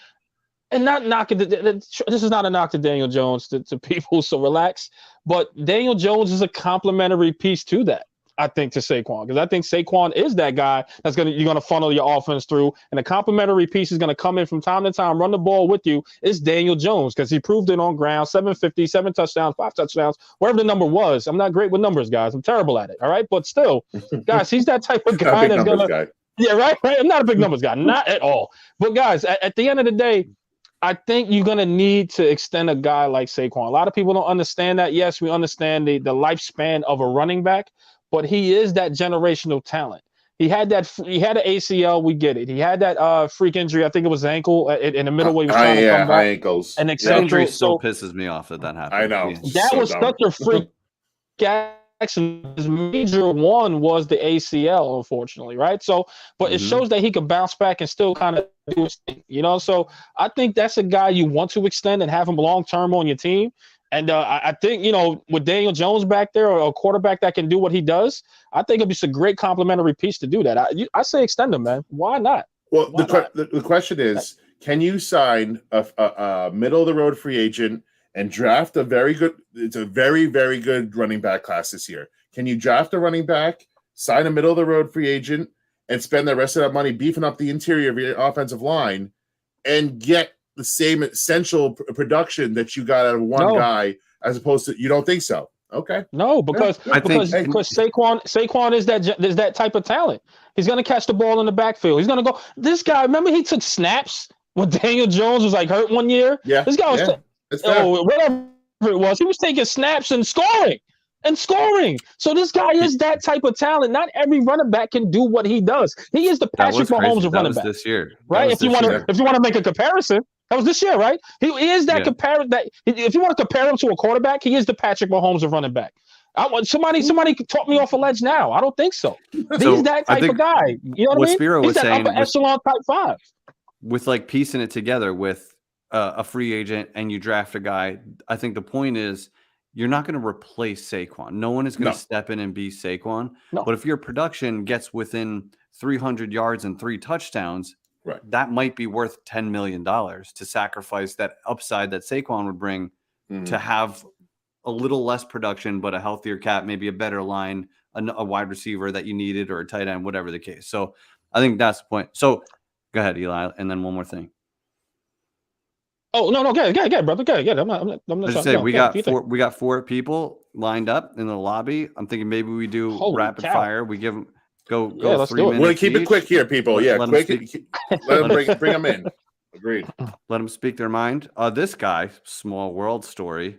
And not knocking this is not a knock to Daniel Jones to people, so relax. But Daniel Jones is a complementary piece to that, I think, to Saquon, because I think Saquon is that guy you're gonna funnel your offense through, and a complementary piece is gonna come in from time to time, run the ball with you. It's Daniel Jones, because he proved it on ground, 750, 7 touchdowns, 5 touchdowns, whatever the number was. I'm not great with numbers, guys. I'm terrible at it. All right, but still, guys, he's that type of guy that's gonna. Yeah, right. I'm not a big numbers guy, not at all. But guys, at the end of the day, I think you're going to need to extend a guy like Saquon. A lot of people don't understand that. Yes, we understand the lifespan of a running back, but he is that generational talent. He had an ACL. We get it. He had that freak injury. I think it was ankle in the middle where he was trying to come back. High ankles. And the injury still pisses me off that happened. I know. That was such a freak action. His major one was the ACL, unfortunately, right? So, but it shows that he could bounce back and still kind of do his thing, So I think that's a guy you want to extend and have him long-term on your team. And I think, with Daniel Jones back there, or a quarterback that can do what he does, I think it'll be a great complementary piece to do that. I say extend him, man. Why not? Well, the question is, can you sign a middle-of-the-road free agent and draft a very good – it's a very, very good running back class this year. Can you draft a running back, sign a middle-of-the-road free agent, and spend the rest of that money beefing up the interior of your offensive line and get the same essential production that you got out of one guy, as opposed to – you don't think so? Okay. No, because Saquon is that type of talent. He's going to catch the ball in the backfield. He's going to go – this guy, remember he took snaps when Daniel Jones was hurt one year? Yeah. This guy was whatever it was. He was taking snaps and scoring. So this guy is that type of talent. Not every running back can do what he does. He is the Patrick Mahomes of running back. This year, right? If you want to make a comparison, that was this year, right? He is that comparison. That if you want to compare him to a quarterback, he is the Patrick Mahomes of running back. Somebody talk me off a ledge now. I don't think so. He's that type of guy. You know what I mean? Spiro He's was saying, upper echelon type 5. With piecing it together with a free agent and you draft a guy, I think the point is you're not going to replace Saquon. No one is going to step in and be Saquon. No. But if your production gets within 300 yards and 3 touchdowns, that might be worth $10 million to sacrifice that upside that Saquon would bring to have a little less production, but a healthier cap, maybe a better line, a wide receiver that you needed, or a tight end, whatever the case. So I think that's the point. So go ahead, Eli, and then one more thing. Oh no, go ahead, brother. Go ahead. I'm not just say we got 4 people lined up in the lobby. I'm thinking maybe we do rapid fire. We give them go 3 minutes. We're gonna keep it quick here, people. Yeah, quick. Let them bring them in. Agreed. Let them speak their mind. This guy, small world story,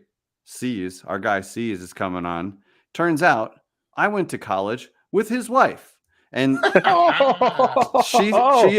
our guy C's is coming on. Turns out I went to college with his wife. And she,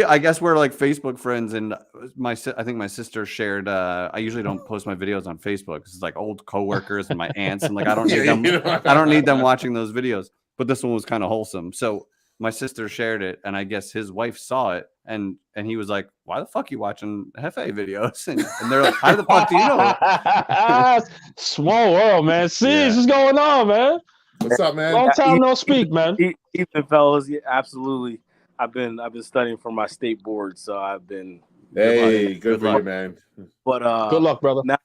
I guess we're Facebook friends, and I think my sister shared. I usually don't post my videos on Facebook because it's old coworkers and my aunts, and I don't need them. I don't need them watching those videos. But this one was kind of wholesome, so my sister shared it, and I guess his wife saw it, and he was like, "Why the fuck are you watching Hefe videos?" And they're like, "How the fuck do you know?" Small world, man. See, what's going on, man? What's up, man? Long time no speak, man. Ethan, fellas, absolutely. I've been studying for my state board, so I've been. Hey, good for you, man. But good luck, brother. Now,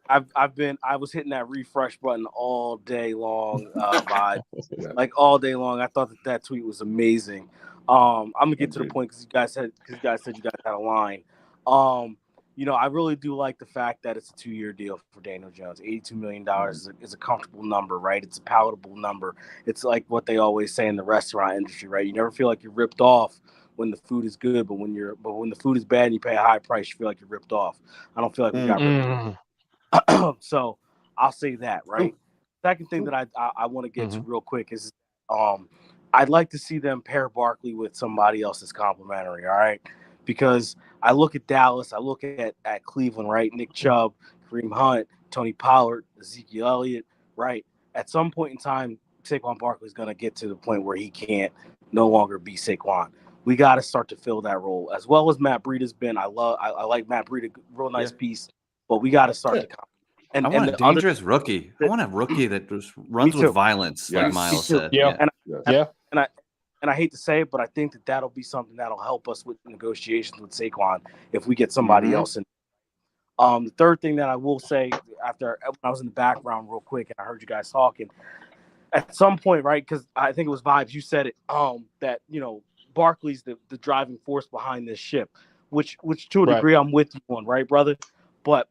I was hitting that refresh button all day long, all day long. I thought that tweet was amazing. I'm gonna get to the point because you guys said you guys had a line. I really do like the fact that it's a 2-year deal for Daniel Jones. $82 million is a comfortable number, right? It's a palatable number. It's like what they always say in the restaurant industry, right? You never feel like you're ripped off when the food is good, but when the food is bad and you pay a high price, you feel like you're ripped off. I don't feel like we got ripped off. So I'll say that, right? Second thing that I want to get to real quick is I'd like to see them pair Barkley with somebody else that's complimentary, all right? Because I look at Dallas, I look at Cleveland, right? Nick Chubb, Kareem Hunt, Tony Pollard, Ezekiel Elliott, right? At some point in time, Saquon Barkley is going to get to the point where he can't no longer be Saquon. We got to start to fill that role, as well as Matt Breida's been. I like Matt Breida, real nice piece, but we got to start to come. And I want a dangerous rookie. I want a rookie that just runs with violence, like Miles said. And I hate to say it, but I think that'll be something that'll help us with negotiations with Saquon if we get somebody else in. The third thing that I will say, after I was in the background real quick and I heard you guys talking, at some point, right, because I think it was Vibes, you said it, that, Barkley's the driving force behind this ship, which to a degree I'm with you on, right, brother? But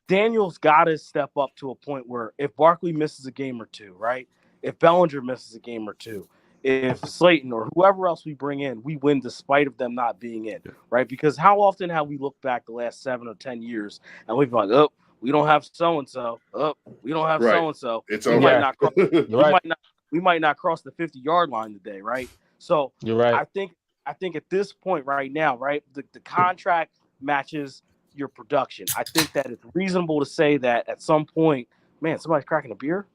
Daniel's got to step up to a point where if Barkley misses a game or two, right, if Bellinger misses a game or two, if Slayton or whoever else we bring in, we win despite of them not being in, right? Because how often have we looked back the last 7 or 10 years and we've been like, oh, we don't have so-and-so. Oh, we don't have so-and-so. It's we over. might not cross, we might not cross the 50-yard line today, right? So you're right. I think at this point right now, right, the contract matches your production. I think that it's reasonable to say that at some point, man, somebody's cracking a beer.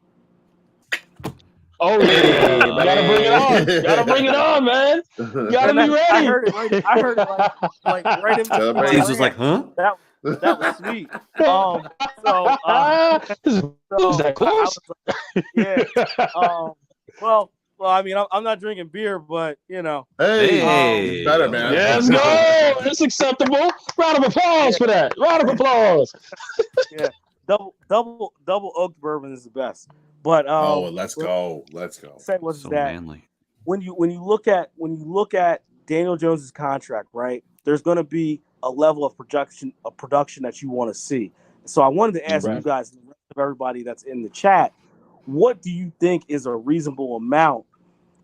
Oh yeah, gotta bring it on. Gotta bring it on, man. Gotta be ready. I heard it like right in between. He's just like, huh? That was sweet. So that close? Well, I mean, I'm not drinking beer, but hey, better, man. Yeah, let's go. That's acceptable. Round of applause for that. Round of applause. Yeah, double oak bourbon is the best. But let's go. Say what's so that? Manly. When you look at Daniel Jones's contract, right? There's going to be a level of production that you want to see. So I wanted to ask you guys, the rest of everybody that's in the chat, what do you think is a reasonable amount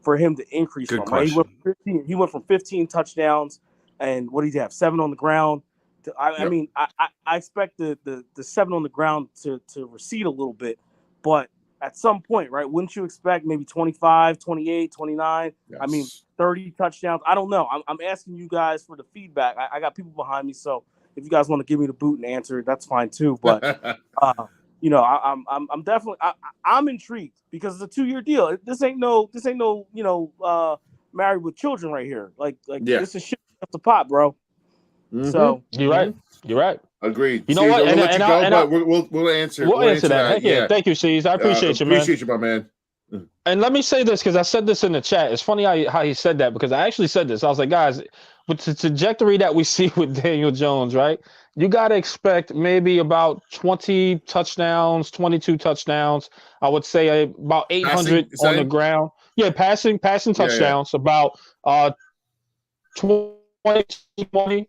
for him to increase Good from? question. Right? He went from 15 touchdowns, and what did he have? 7 on the ground. I mean, I expect the 7 on the ground to recede a little bit, but at some point, right, wouldn't you expect maybe 25, 28, 29? Yes. I mean, 30 touchdowns. I don't know. I'm asking you guys for the feedback. I got people behind me, so if you guys want to give me the boot and answer, that's fine too. But I'm definitely I'm intrigued because it's a 2-year deal. This ain't no married with children right here. Like this is shit off the pot, bro. Mm-hmm. So you're right. Agreed. You know what? We'll let you go, but we'll answer. We'll answer that. Yeah. Thank you, C's. I appreciate you, man. Appreciate you, my man. And let me say this because I said this in the chat. It's funny how he said that because I actually said this. I was like, guys, with the trajectory that we see with Daniel Jones, right? You got to expect maybe about 20 touchdowns, 22 touchdowns. I would say about 800 on the ground. Yeah, passing touchdowns. About 20.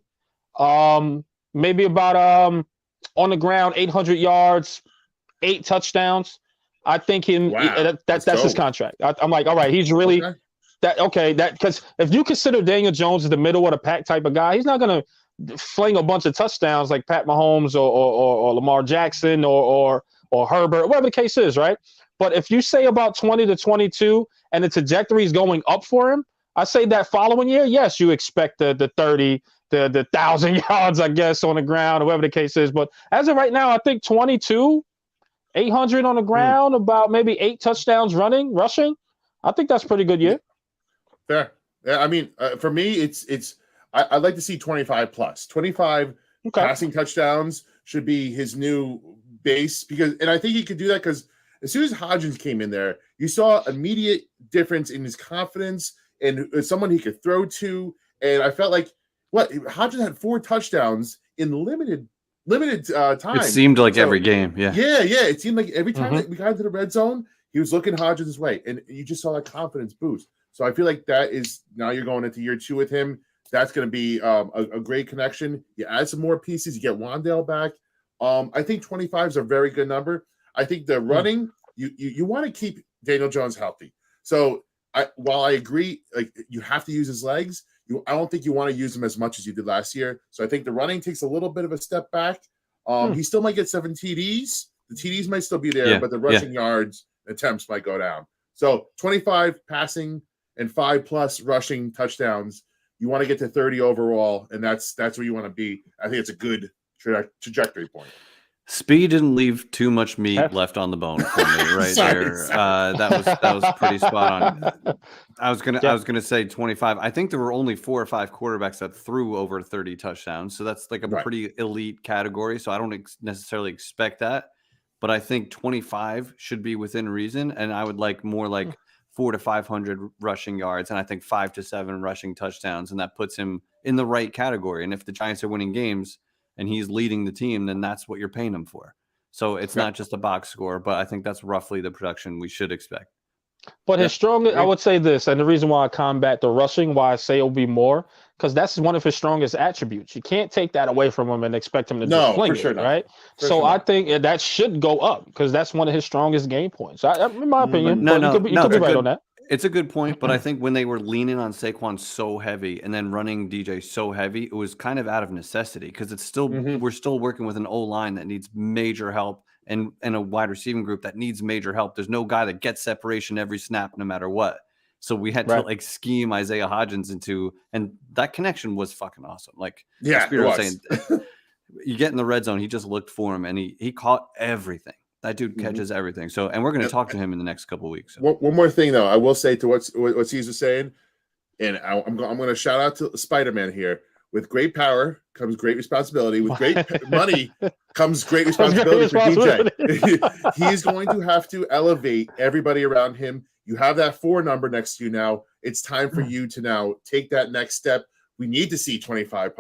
Maybe about on the ground 800 yards, 8 touchdowns. I think that's his contract. I'm like, all right, he's really that because if you consider Daniel Jones as the middle of the pack type of guy, he's not gonna fling a bunch of touchdowns like Pat Mahomes or Lamar Jackson or Herbert, whatever the case is, right? But if you say about 20 to 22 and the trajectory is going up for him, I say that following year, yes, you expect the 30. The 1,000 yards, I guess, on the ground, or whatever the case is. But as of right now, I think 22, 800 on the ground, about maybe 8 touchdowns rushing. I think that's pretty good year. Fair. Yeah, I mean, for me, I'd like to see 25 plus. 25 passing touchdowns should be his new base and I think he could do that because as soon as Hodgins came in there, you saw immediate difference in his confidence and someone he could throw to, and I felt like. Hodgins had 4 touchdowns in limited time. It seemed like every game, yeah. It seemed like every time that we got into the red zone, he was looking Hodgins' way, and you just saw that confidence boost. So I feel like that is now you're going into year 2 with him. That's going to be a great connection. You add some more pieces, you get Wandale back. I think 25 is a very good number. I think the running you want to keep Daniel Jones healthy. So while I agree, like you have to use his legs, I don't think you want to use him as much as you did last year. So I think the running takes a little bit of a step back. He still might get 7 TDs. The TDs might still be there, but the rushing yards attempts might go down. So 25 passing and 5+ rushing touchdowns. You want to get to 30 overall, and that's where you want to be. I think it's a good trajectory point. Speed didn't leave too much meat left on the bone for me right there. That was pretty spot on. I was gonna say 25. I think there were only 4 or 5 quarterbacks that threw over 30 touchdowns, so that's like a pretty elite category. So I don't necessarily expect that, but I think 25 should be within reason, and I would like more like 400 to 500 rushing yards, and I think 5 to 7 rushing touchdowns, and that puts him in the right category. And if the Giants are winning games and he's leading the team, then that's what you're paying him for. So it's not just a box score, but I think that's roughly the production we should expect. But his strongest, I would say this, and the reason why I combat the rushing, why I say it'll be more, because that's one of his strongest attributes. You can't take that away from him and expect him to just fling it, right? So I think that should go up because that's one of his strongest game points. In my opinion, you could be right on that. It's a good point, but I think when they were leaning on Saquon so heavy and then running DJ so heavy, it was kind of out of necessity because it's still we're still working with an O-line that needs major help and a wide receiving group that needs major help. There's no guy that gets separation every snap no matter what. So we had to like scheme Isaiah Hodgins into, and that connection was fucking awesome. Like Spear was saying, you get in the red zone, he just looked for him and he caught everything. That dude catches everything. So, and we're going to talk to him in the next couple of weeks. So. One more thing, though, I will say to what Caesar's saying, and I'm going to shout out to Spider-Man here. With great power comes great responsibility. With great money comes great responsibility for DJ. He's going to have to elevate everybody around him. You have that 4 number next to you now. It's time for you to now take that next step. We need to see 25+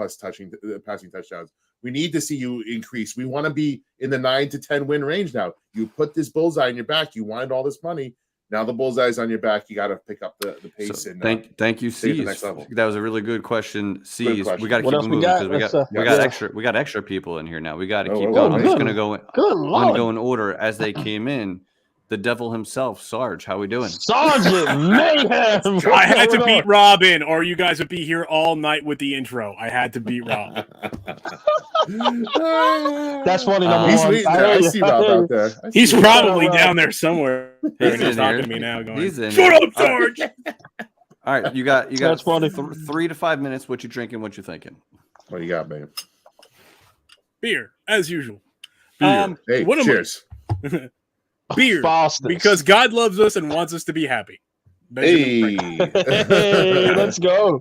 passing touchdowns. We need to see you increase. We want to be in the 9 to 10 win range now. You put this bullseye on your back. You wanted all this money. Now the bullseye's on your back. You got to pick up the pace. So thank you, C's. That was a really good question, C's. We got to keep moving because we got extra people in here now. We got to keep going. I'm just going to go. I'm going to go in order as they came in. The devil himself, Sarge. How we doing? Sergeant Mayhem. I had to beat Robin, or you guys would be here all night with the intro. I had to beat Rob. That's funny. I see Rob out there. He's probably down there somewhere. He's talking to me now. Going, shut up, Sarge. All right, you got. That's funny. 3 to 5 minutes. What you drinking? What you thinking? What do you got, man? Beer, as usual. Beer. Hey, cheers. Beer, because God loves us and wants us to be happy. Hey, let's go.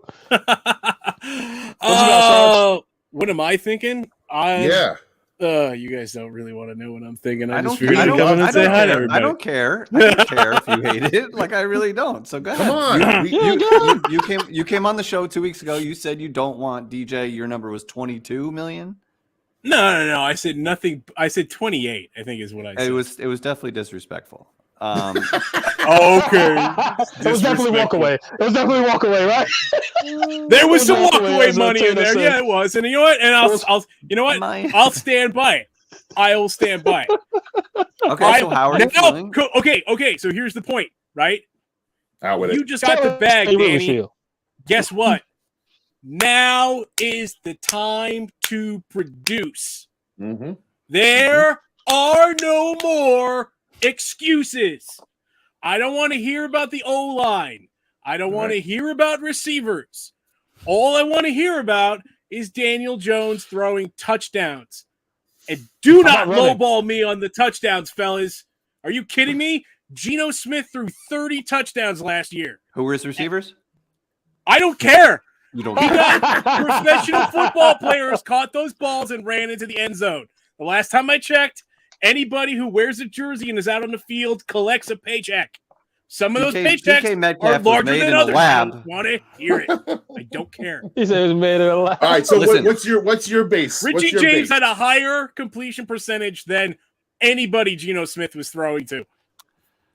What am I thinking? You guys don't really want to know what I'm thinking. I don't care. I don't care if you hate it. Like I really don't. So go ahead. Come on. You came on the show 2 weeks ago. You said you don't want DJ. Your number was 22 million. No. I said nothing. I said 28. I think is what I said. It was definitely disrespectful. Okay. It was definitely walk away. Right? There was some walk away money in there. Yeah, it was. And you know what? And I'll stand by it. I will stand by it. Okay. So how are you feeling? Okay. So here's the point, right? Out with it. You just got the bag, Danny. Guess what? Now is the time to produce. Mm-hmm. There are no more excuses. I don't want to hear about the O-line. I don't want to hear about receivers. All I want to hear about is Daniel Jones throwing touchdowns. And do not lowball me on the touchdowns, fellas. Are you kidding me? Geno Smith threw 30 touchdowns last year. Who were his receivers? I don't care. You don't care. Professional football players caught those balls and ran into the end zone. The last time I checked, anybody who wears a jersey and is out on the field collects a paycheck. Some of those paychecks are larger than others. I don't want to hear it. I don't care. He said it was made in a lab. All right, so what's your base? Richie James had a higher completion percentage than anybody Geno Smith was throwing to.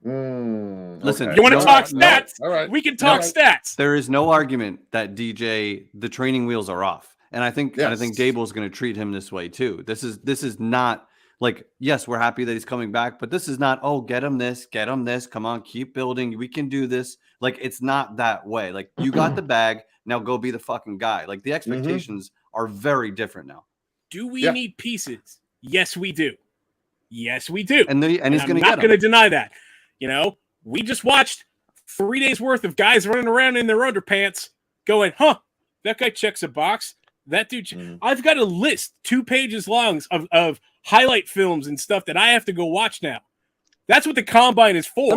Listen, you want to talk stats? All right. We can talk stats. There is no argument that DJ, the training wheels are off. And I think Dable is going to treat him this way too. This is not Like, yes, we're happy that he's coming back, but this is not, oh, get him this, come on, keep building, we can do this. Like, it's not that way. Like, you got the bag, now go be the fucking guy. Like, the expectations are very different now. Do we need pieces? Yes, we do. Yes, we do. And he's going to get them. I'm not going to deny that. You know, we just watched 3 days worth of guys running around in their underpants going, that guy checks a box. That dude, I've got a list 2 pages long of highlight films and stuff that I have to go watch now. That's what the combine is for.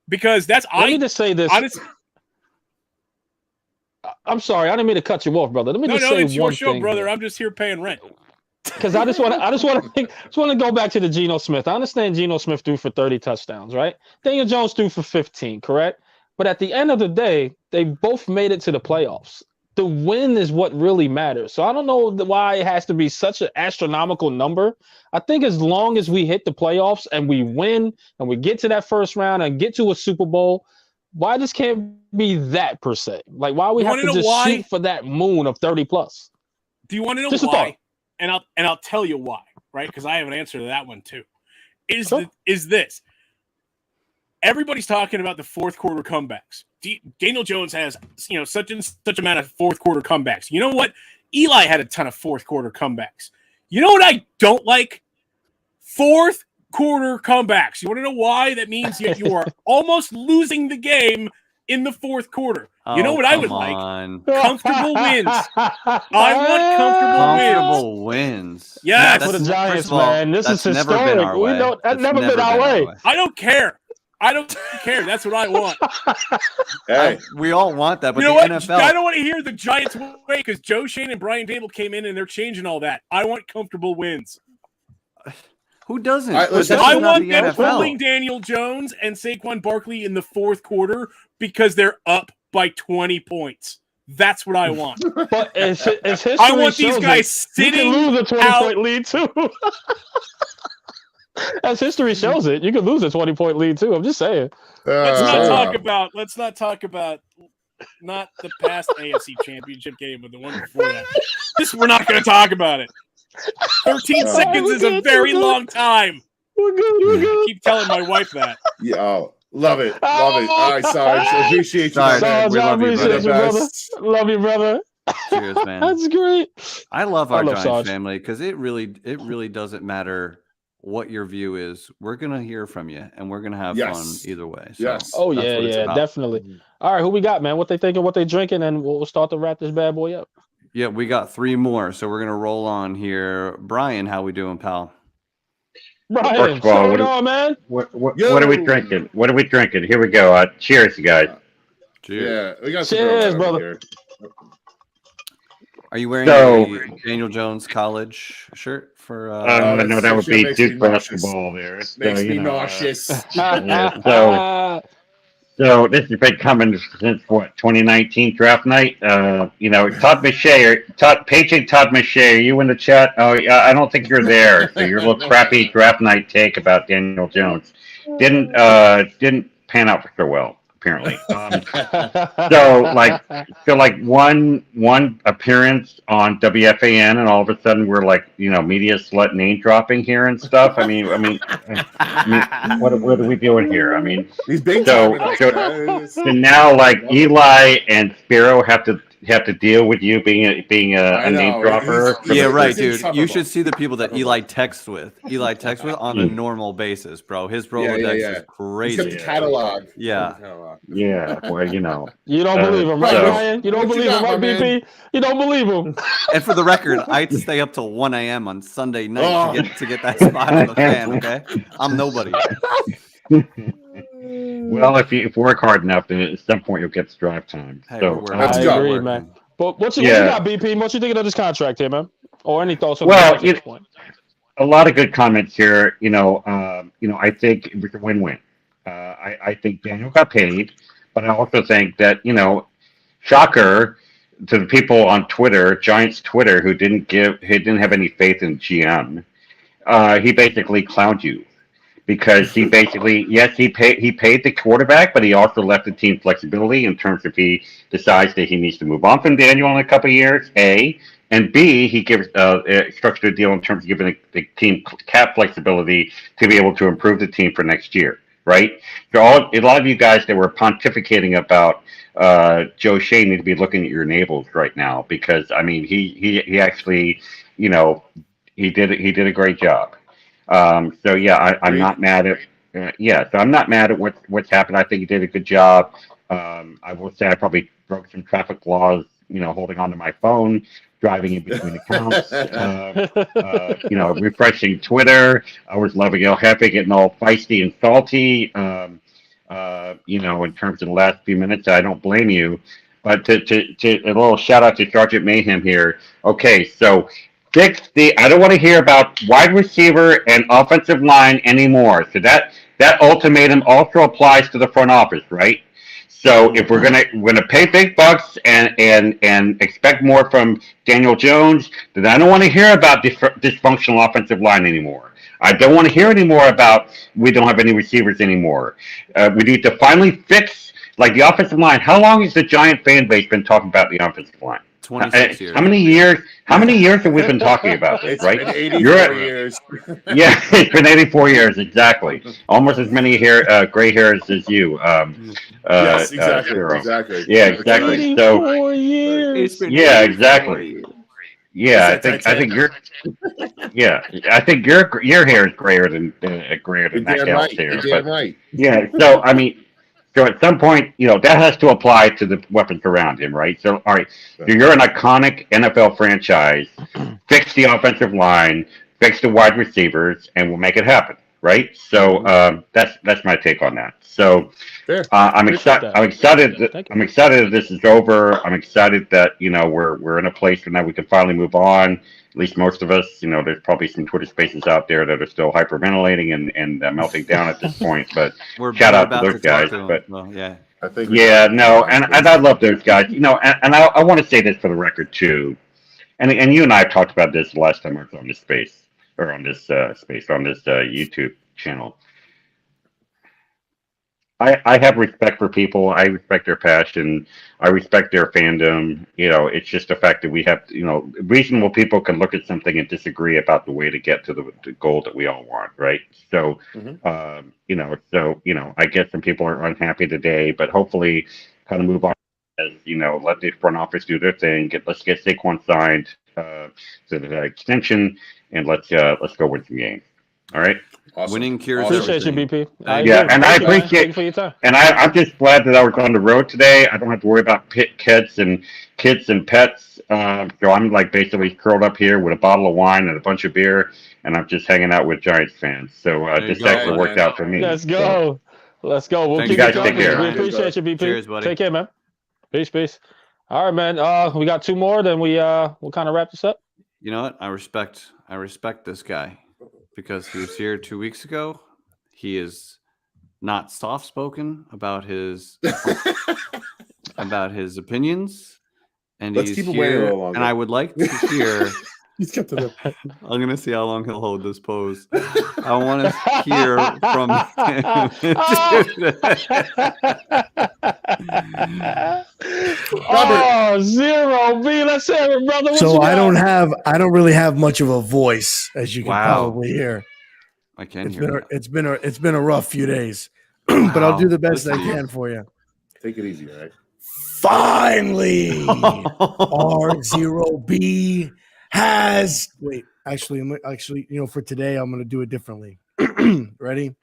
Because that's Let me just say this. Honestly, I'm sorry, I didn't mean to cut you off, brother. Let me just say it's your one show, thing, brother. I'm just here paying rent. Because I just want to go back to the Geno Smith. I understand Geno Smith threw for 30 touchdowns, right? Daniel Jones threw for 15, correct? But at the end of the day, they both made it to the playoffs. The win is what really matters. So I don't know why it has to be such an astronomical number. I think as long as we hit the playoffs and we win and we get to that first round and get to a Super Bowl, why just can't be that per se? Like, why we have to just shoot for that moon of 30 plus? Do you want to know just why? And I'll tell you why, right? Because I have an answer to that one too. Is this? Everybody's talking about the fourth quarter comebacks. Daniel Jones has, such and such amount of fourth quarter comebacks. You know what? Eli had a ton of fourth quarter comebacks. You know what I don't like? Fourth quarter comebacks. You want to know why? That means you are almost losing the game in the fourth quarter. You know what I would like? Comfortable wins. I want comfortable wins. Yeah, for the Giants, man. This is historic. That's never been our way. I don't care. That's what I want. Hey, we all want that, but you know the what? NFL. I don't want to hear the Giants way because Joe Shane and Brian Dable came in and they're changing all that. I want comfortable wins. Who doesn't? I want them holding Daniel Jones and Saquon Barkley in the fourth quarter because they're up by 20 points. That's what I want. But as history I want these guys sitting you can lose a 20-point lead too. As history shows it, you can lose a 20-point lead too. I'm just saying. Let's not talk about not the past AFC Championship game, but the one before that. We're not going to talk about it. 13 seconds is a very long time. We're good. I keep telling my wife that. Yeah, love it. All right, Sarge. Appreciate you. Sarge, we love you, brother. Love you, brother. Cheers, man. That's great. I love our Giants family because it really doesn't matter what your view is. We're gonna hear from you, and we're gonna have fun either way. So yes. Oh yeah, definitely. All right, who we got, man? What they thinking? What they drinking? And we'll start to wrap this bad boy up. Yeah, we got 3 more, so we're gonna roll on here. Brian, how we doing, pal? Brian, first of all, what's going on, man? What are we drinking? What are we drinking? Here we go. Cheers, you guys. Cheers. Yeah, we got cheers, brother. Are you wearing a Daniel Jones college shirt for? No, that would be Duke basketball. There makes me nauseous. So this has been coming since 2019 draft night. Todd McShay, Paige and Todd McShay, are you in the chat? Oh, I don't think you're there. So your little crappy draft night take about Daniel Jones didn't pan out so well, apparently. So one appearance on WFAN, and all of a sudden we're media slut name dropping here and stuff. I mean, what are we doing here? I mean, so now Eli and Spiro have to deal with you being a name dropper. Yeah, right, dude. You should see the people that Eli texts with. On a normal basis, bro. His Rolodex is crazy. He's got the catalog. Yeah, well, You don't believe him, right, Brian? You don't believe him, right, BP? You don't believe him. And for the record, I'd stay up till 1 a.m. on Sunday night to get that spot on the fan, okay? I'm nobody. Well, if you work hard enough, then at some point you'll get the drive time. Hey, so I agree, man. But what you got, BP? What you thinking of this contract here, man? Or any thoughts on at this point? A lot of good comments here. I think it was a win-win. I think Daniel got paid, but I also think that, shocker to the people on Twitter, Giants Twitter, who didn't have any faith in GM. He basically clowned you. Because he basically, he paid the quarterback, but he also left the team flexibility in terms of he decides that he needs to move on from Daniel in a couple of years, A. and B, he gives structured a deal in terms of giving the team cap flexibility to be able to improve the team for next year, right? So a lot of you guys that were pontificating about Joe Shea need to be looking at your navels right now, because I mean he actually, you know, he did a great job. So yeah, I'm not mad at so I'm not mad at what's happened. I think he did a good job. I will say I probably broke some traffic laws, you know, holding onto my phone, driving in between accounts, you know, refreshing Twitter. I was loving El Jefe getting all feisty and salty, you know, in terms of the last few minutes. I don't blame you. But to a little shout out to Sergeant Mayhem here. Okay, so I don't want to hear about wide receiver and offensive line anymore. So that ultimatum also applies to the front office, right? So if we're gonna pay big bucks and expect more from Daniel Jones, then I don't want to hear about dysfunctional offensive line anymore. I don't want to hear anymore about we don't have any receivers anymore. We need to finally fix like the offensive line. How long has the Giant fan base been talking about the offensive line? 26 years. How many years? How many years have we been talking about this? Right? Been 84 years. Yeah, it's been 84 years exactly. Almost as many gray hairs as you. Yes, exactly. Exactly. Yeah, exactly. 84 years. Yeah, exactly. Yeah, I think your hair is grayer than that gal's hair. Damn right. Yeah, so I mean. So at some point, you know, that has to apply to the weapons around him, right? So, all right, so you're an iconic NFL franchise. Fix the offensive line, fix the wide receivers, and we'll make it happen, right? So that's my take on that. So I'm excited. I'm excited that this is over. I'm excited that we're in a place where now we can finally move on. At least most of us, you know, there's probably some Twitter spaces out there that are still hyperventilating and melting down at this point. But shout out to those guys. But I think and I love those guys. You know, and I want to say this for the record too. And you and I have talked about this the last time I was on this space or on this YouTube channel. I have respect for people. I respect their passion. I respect their fandom. You know, it's just the fact that we have, you know, reasonable people can look at something and disagree about the way to get to the goal that we all want, right? So, I guess some people are unhappy today, but hopefully kind of move on as, you know, let the front office do their thing. Let's get Saquon signed to the extension, and let's go win some games. All right. Awesome. Winning cures appreciate everything. you, BP. And I appreciate for your time. And I'm just glad that I was on the road today. I don't have to worry about kids and pets. So I'm like basically curled up here with a bottle of wine and a bunch of beer, and I'm just hanging out with Giants fans. So this actually worked out for me. Let's go. Let's go. We'll Thank keep you guys. you Take care. We appreciate you, BP. Cheers, buddy. Take care, man. Peace. All right, man. We got two more. Then we'll kind of wrap this up. You know what? I respect this guy because he was here 2 weeks ago. He is not soft-spoken about his opinions, and Let's he's keep him waiting a here. little longer. And I would like to hear. He's kept it up. I'm gonna see how long he'll hold this pose. I want to hear from Oh, Zero B. Let's have it, brother. What So you I got? don't really have much of a voice, as you can Wow. probably hear. I can hear. It's been a rough few days, but I'll do the best I Listen to can for you. Take it easy, all right? Finally, R0B has actually, you know, for today I'm going to do it differently. Ready?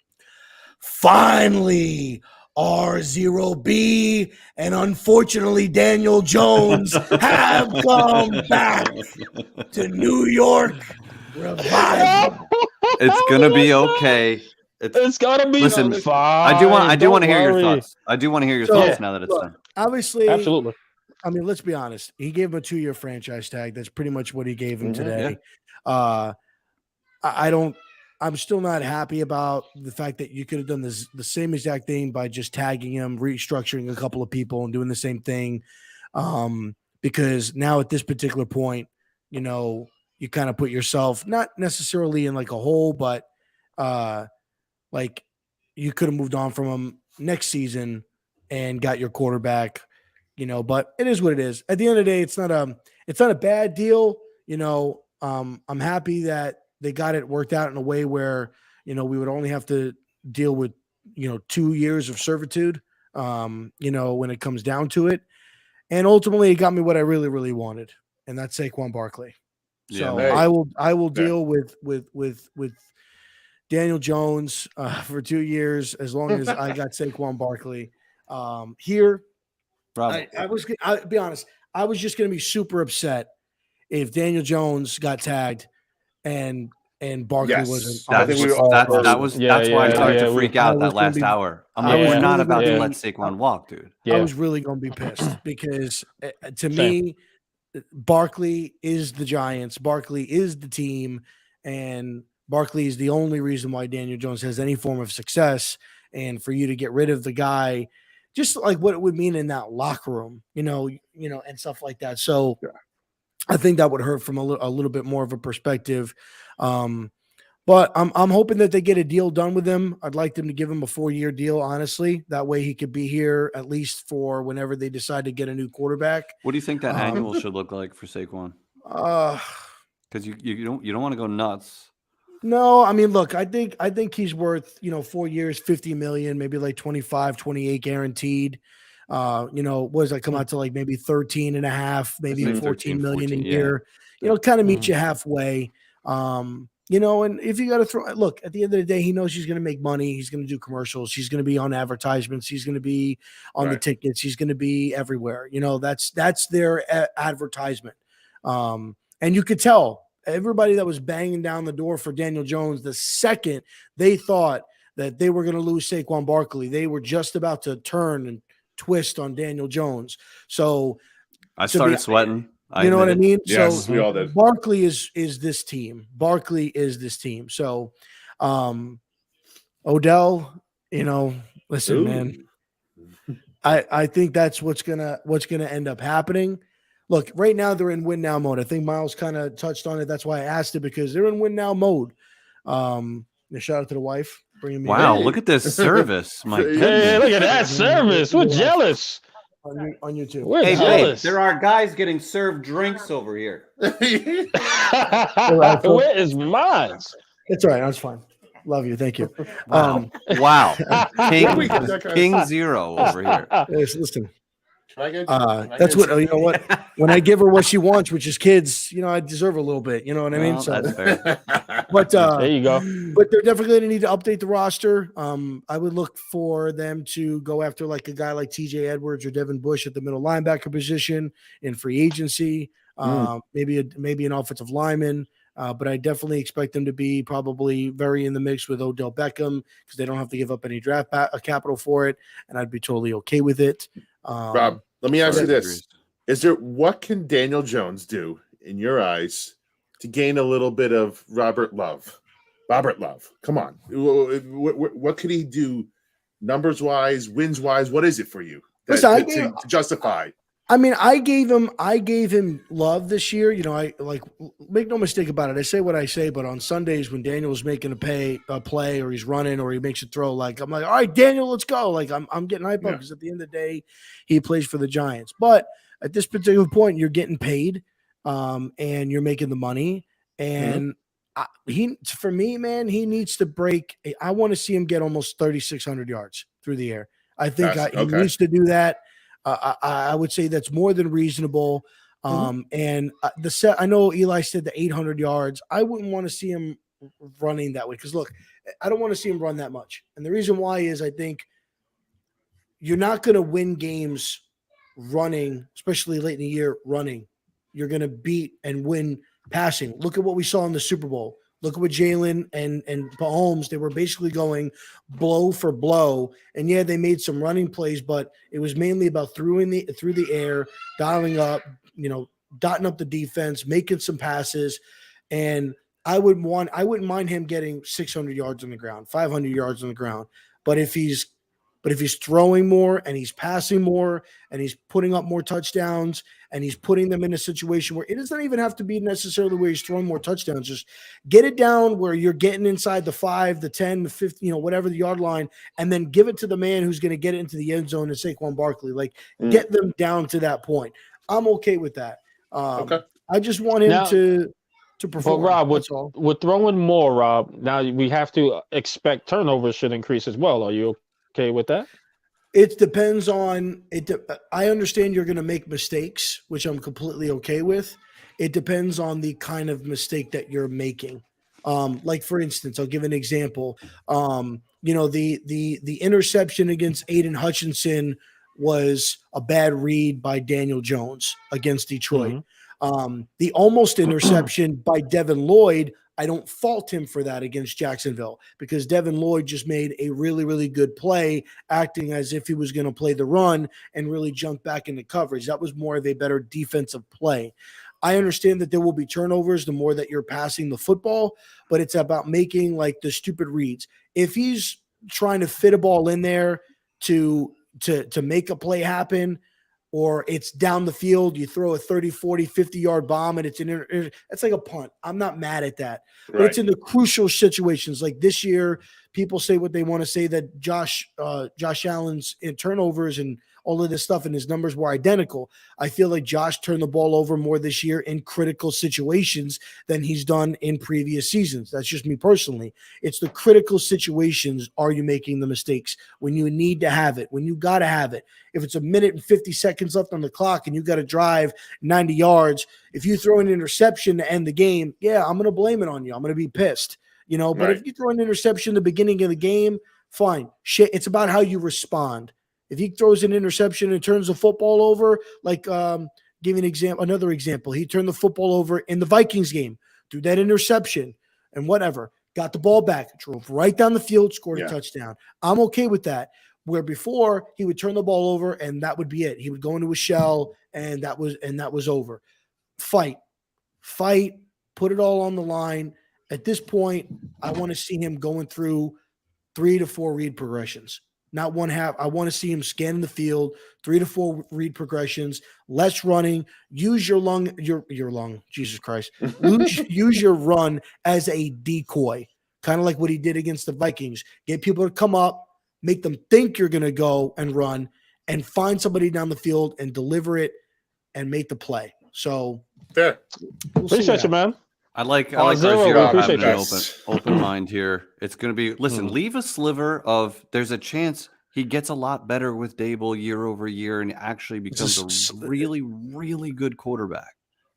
Finally, R0B and unfortunately Daniel Jones have come back to New York. Revival. It's gonna be okay. It's gonna be Listen, fine. I do want to hear your worry. thoughts. I do want to hear your thoughts now that it's done. Obviously, Absolutely. I mean, let's be honest. He gave him a 2-year franchise tag. That's pretty much what he gave him today. I'm still not happy about the fact that you could have done the same exact thing by just tagging him, restructuring a couple of people, and doing the same thing. Because now at this particular point, you know, you kind of put yourself not necessarily in like a hole, but like you could have moved on from him next season and got your quarterback but it is what it is. At the end of the day, it's not a bad deal. I'm happy that they got it worked out in a way where, we would only have to deal with, 2 years of servitude, when it comes down to it. And ultimately it got me what I really, really wanted. And that's Saquon Barkley. So I will deal with Daniel Jones for 2 years as long as I got Saquon Barkley here. I'll be honest. I was just going to be super upset if Daniel Jones got tagged and Barkley wasn't. That's why I started to freak out that last hour. We're not about to let Saquon walk, dude. I was really going to be pissed because to me, Barkley is the Giants. Barkley is the team, and Barkley is the only reason why Daniel Jones has any form of success. And for you to get rid of the guy, just like what it would mean in that locker room, and stuff like that. So I think that would hurt from a little bit more of a perspective. But I'm hoping that they get a deal done with him. I'd like them to give him a 4-year deal, honestly. That way he could be here at least for whenever they decide to get a new quarterback. What do you think that annual should look like for Saquon? Because you don't want to go nuts. No, I mean, look, I think he's worth, 4 years, 50 million, maybe like 25, 28 guaranteed. What does that come out to, like maybe 13 and a half, maybe 14 million a year, kind of meet you halfway. And if you got to look, at the end of the day, he knows he's going to make money. He's going to do commercials. He's going to be on advertisements. He's going to be on the tickets. He's going to be everywhere. That's their advertisement. And you could tell everybody that was banging down the door for Daniel Jones, the second they thought that they were going to lose Saquon Barkley, they were just about to turn and twist on Daniel Jones. So I started sweating. You know what I mean? Yes, so we all did. Barkley is this team. Barkley is this team. So Odell, listen, man. I think that's what's gonna end up happening. Look, right now they're in win now mode. I think Miles kind of touched on it. That's why I asked it, because they're in win now mode. Shout out to the wife. Bringing me look at this service. My goodness. Hey, look at that service. We're jealous. On YouTube. We're jealous. There are guys getting served drinks over here. Where is mine? It's all right. That's fine. Love you. Thank you. Wow. King Zero over here. Listen. That's what what. When I give her what she wants, which is kids, I deserve a little bit. You know what I mean? So that's fair. But there you go. But they're definitely going to need to update the roster. I would look for them to go after like a guy like TJ Edwards or Devin Bush at the middle linebacker position in free agency. Maybe an offensive lineman. But I definitely expect them to be probably very in the mix with Odell Beckham, because they don't have to give up any draft capital for it, and I'd be totally okay with it. Rob, let me ask you this: what can Daniel Jones do in your eyes to gain a little bit of Robert Love? Come on, what could he do, numbers wise, wins wise? What is it for you to justify? I mean, I gave him love this year. I make no mistake about it. I say what I say, but on Sundays when Daniel's making a play or he's running or he makes a throw, I'm like, all right, Daniel, let's go. I'm getting hyped up, because at the end of the day, he plays for the Giants. But at this particular point, you're getting paid, and you're making the money. And for me, man, he needs to break. I want to see him get almost 3,600 yards through the air. I think he needs to do that. I would say that's more than reasonable. And I know Eli said the 800 yards. I wouldn't want to see him running that way, because look, I don't want to see him run that much. And the reason why is I think you're not going to win games running, especially late in the year running. You're going to beat and win passing. Look at what we saw in the Super Bowl. Look at what Jalen and Mahomes, they were basically going blow for blow. And yeah, they made some running plays, but it was mainly about through the air, dialing up, dotting up the defense, making some passes. And I wouldn't mind him getting 600 yards on the ground, 500 yards on the ground. But if he's But if he's throwing more and he's passing more and he's putting up more touchdowns and he's putting them in a situation where it doesn't even have to be necessarily where he's throwing more touchdowns, just get it down where you're getting inside the 5, the 10, the 50, whatever the yard line, and then give it to the man who's going to get it into the end zone and Saquon Barkley. Like get them down to that point. I'm okay with that. Okay. I just want him to perform. But Rob, that's all. with throwing more, Rob, now we have to expect turnovers should increase as well. Are you okay with that? It depends on it. I understand you're going to make mistakes, which I'm completely okay with. It depends on the kind of mistake that you're making. Like for instance, I'll give an example. The interception against Aiden Hutchinson was a bad read by Daniel Jones against Detroit. The almost interception by Devin Lloyd, I don't fault him for that against Jacksonville because Devin Lloyd just made a really, really good play, acting as if he was going to play the run and really jump back into coverage. That was more of a better defensive play. I understand that there will be turnovers the more that you're passing the football, but it's about making like the stupid reads. If he's trying to fit a ball in there to make a play happen, or it's down the field, you throw a 30, 40, 50-yard bomb, and it's it's like a punt. I'm not mad at that. But it's in the crucial situations. Like this year, people say what they want to say that Josh Allen's in turnovers and all of this stuff and his numbers were identical. I feel like Josh turned the ball over more this year in critical situations than he's done in previous seasons. That's just me personally. It's the critical situations. Are you making the mistakes when you need to have it, when you got to have it? If it's a minute and 50 seconds left on the clock and you got to drive 90 yards, if you throw an interception to end the game, yeah, I'm going to blame it on you. I'm going to be pissed, but if you throw an interception in the beginning of the game, fine. Shit, it's about how you respond. If he throws an interception and turns the football over, like give another example. He turned the football over in the Vikings game, threw that interception and whatever, got the ball back, drove right down the field, scored a touchdown. I'm okay with that. Where before he would turn the ball over and that would be it. He would go into a shell and that was over. Fight, put it all on the line. At this point, I want to see him going through 3 to 4 read progressions. Not one half. I want to see him scanning the field, 3 to 4 read progressions, less running. Use your lung, Jesus Christ. Use your run as a decoy, kind of like what he did against the Vikings. Get people to come up, make them think you're going to go and run, and find somebody down the field and deliver it and make the play. So, fair. Appreciate you, man. I like Zero, having an open mind here. It's going to be, leave a sliver of, there's a chance he gets a lot better with Dable year over year and actually becomes a really, really good quarterback.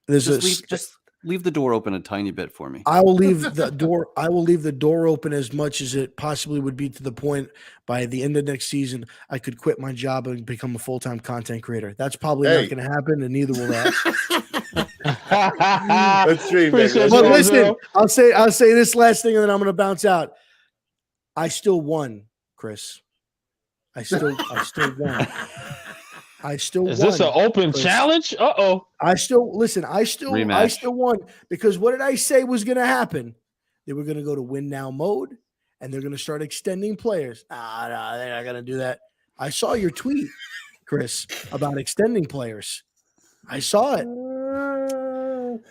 Just leave the door open a tiny bit for me. I will leave the door open as much as it possibly would be to the point by the end of next season, I could quit my job and become a full-time content creator. That's probably not going to happen, and neither will that. That's true, but listen, I'll say this last thing and then I'm going to bounce out. I still won, Chris. I still won. Is this an open challenge? I still won because what did I say was going to happen? They were going to go to win now mode and they're going to start extending players. No, they're not going to do that. I saw your tweet, Chris, about extending players. I saw it.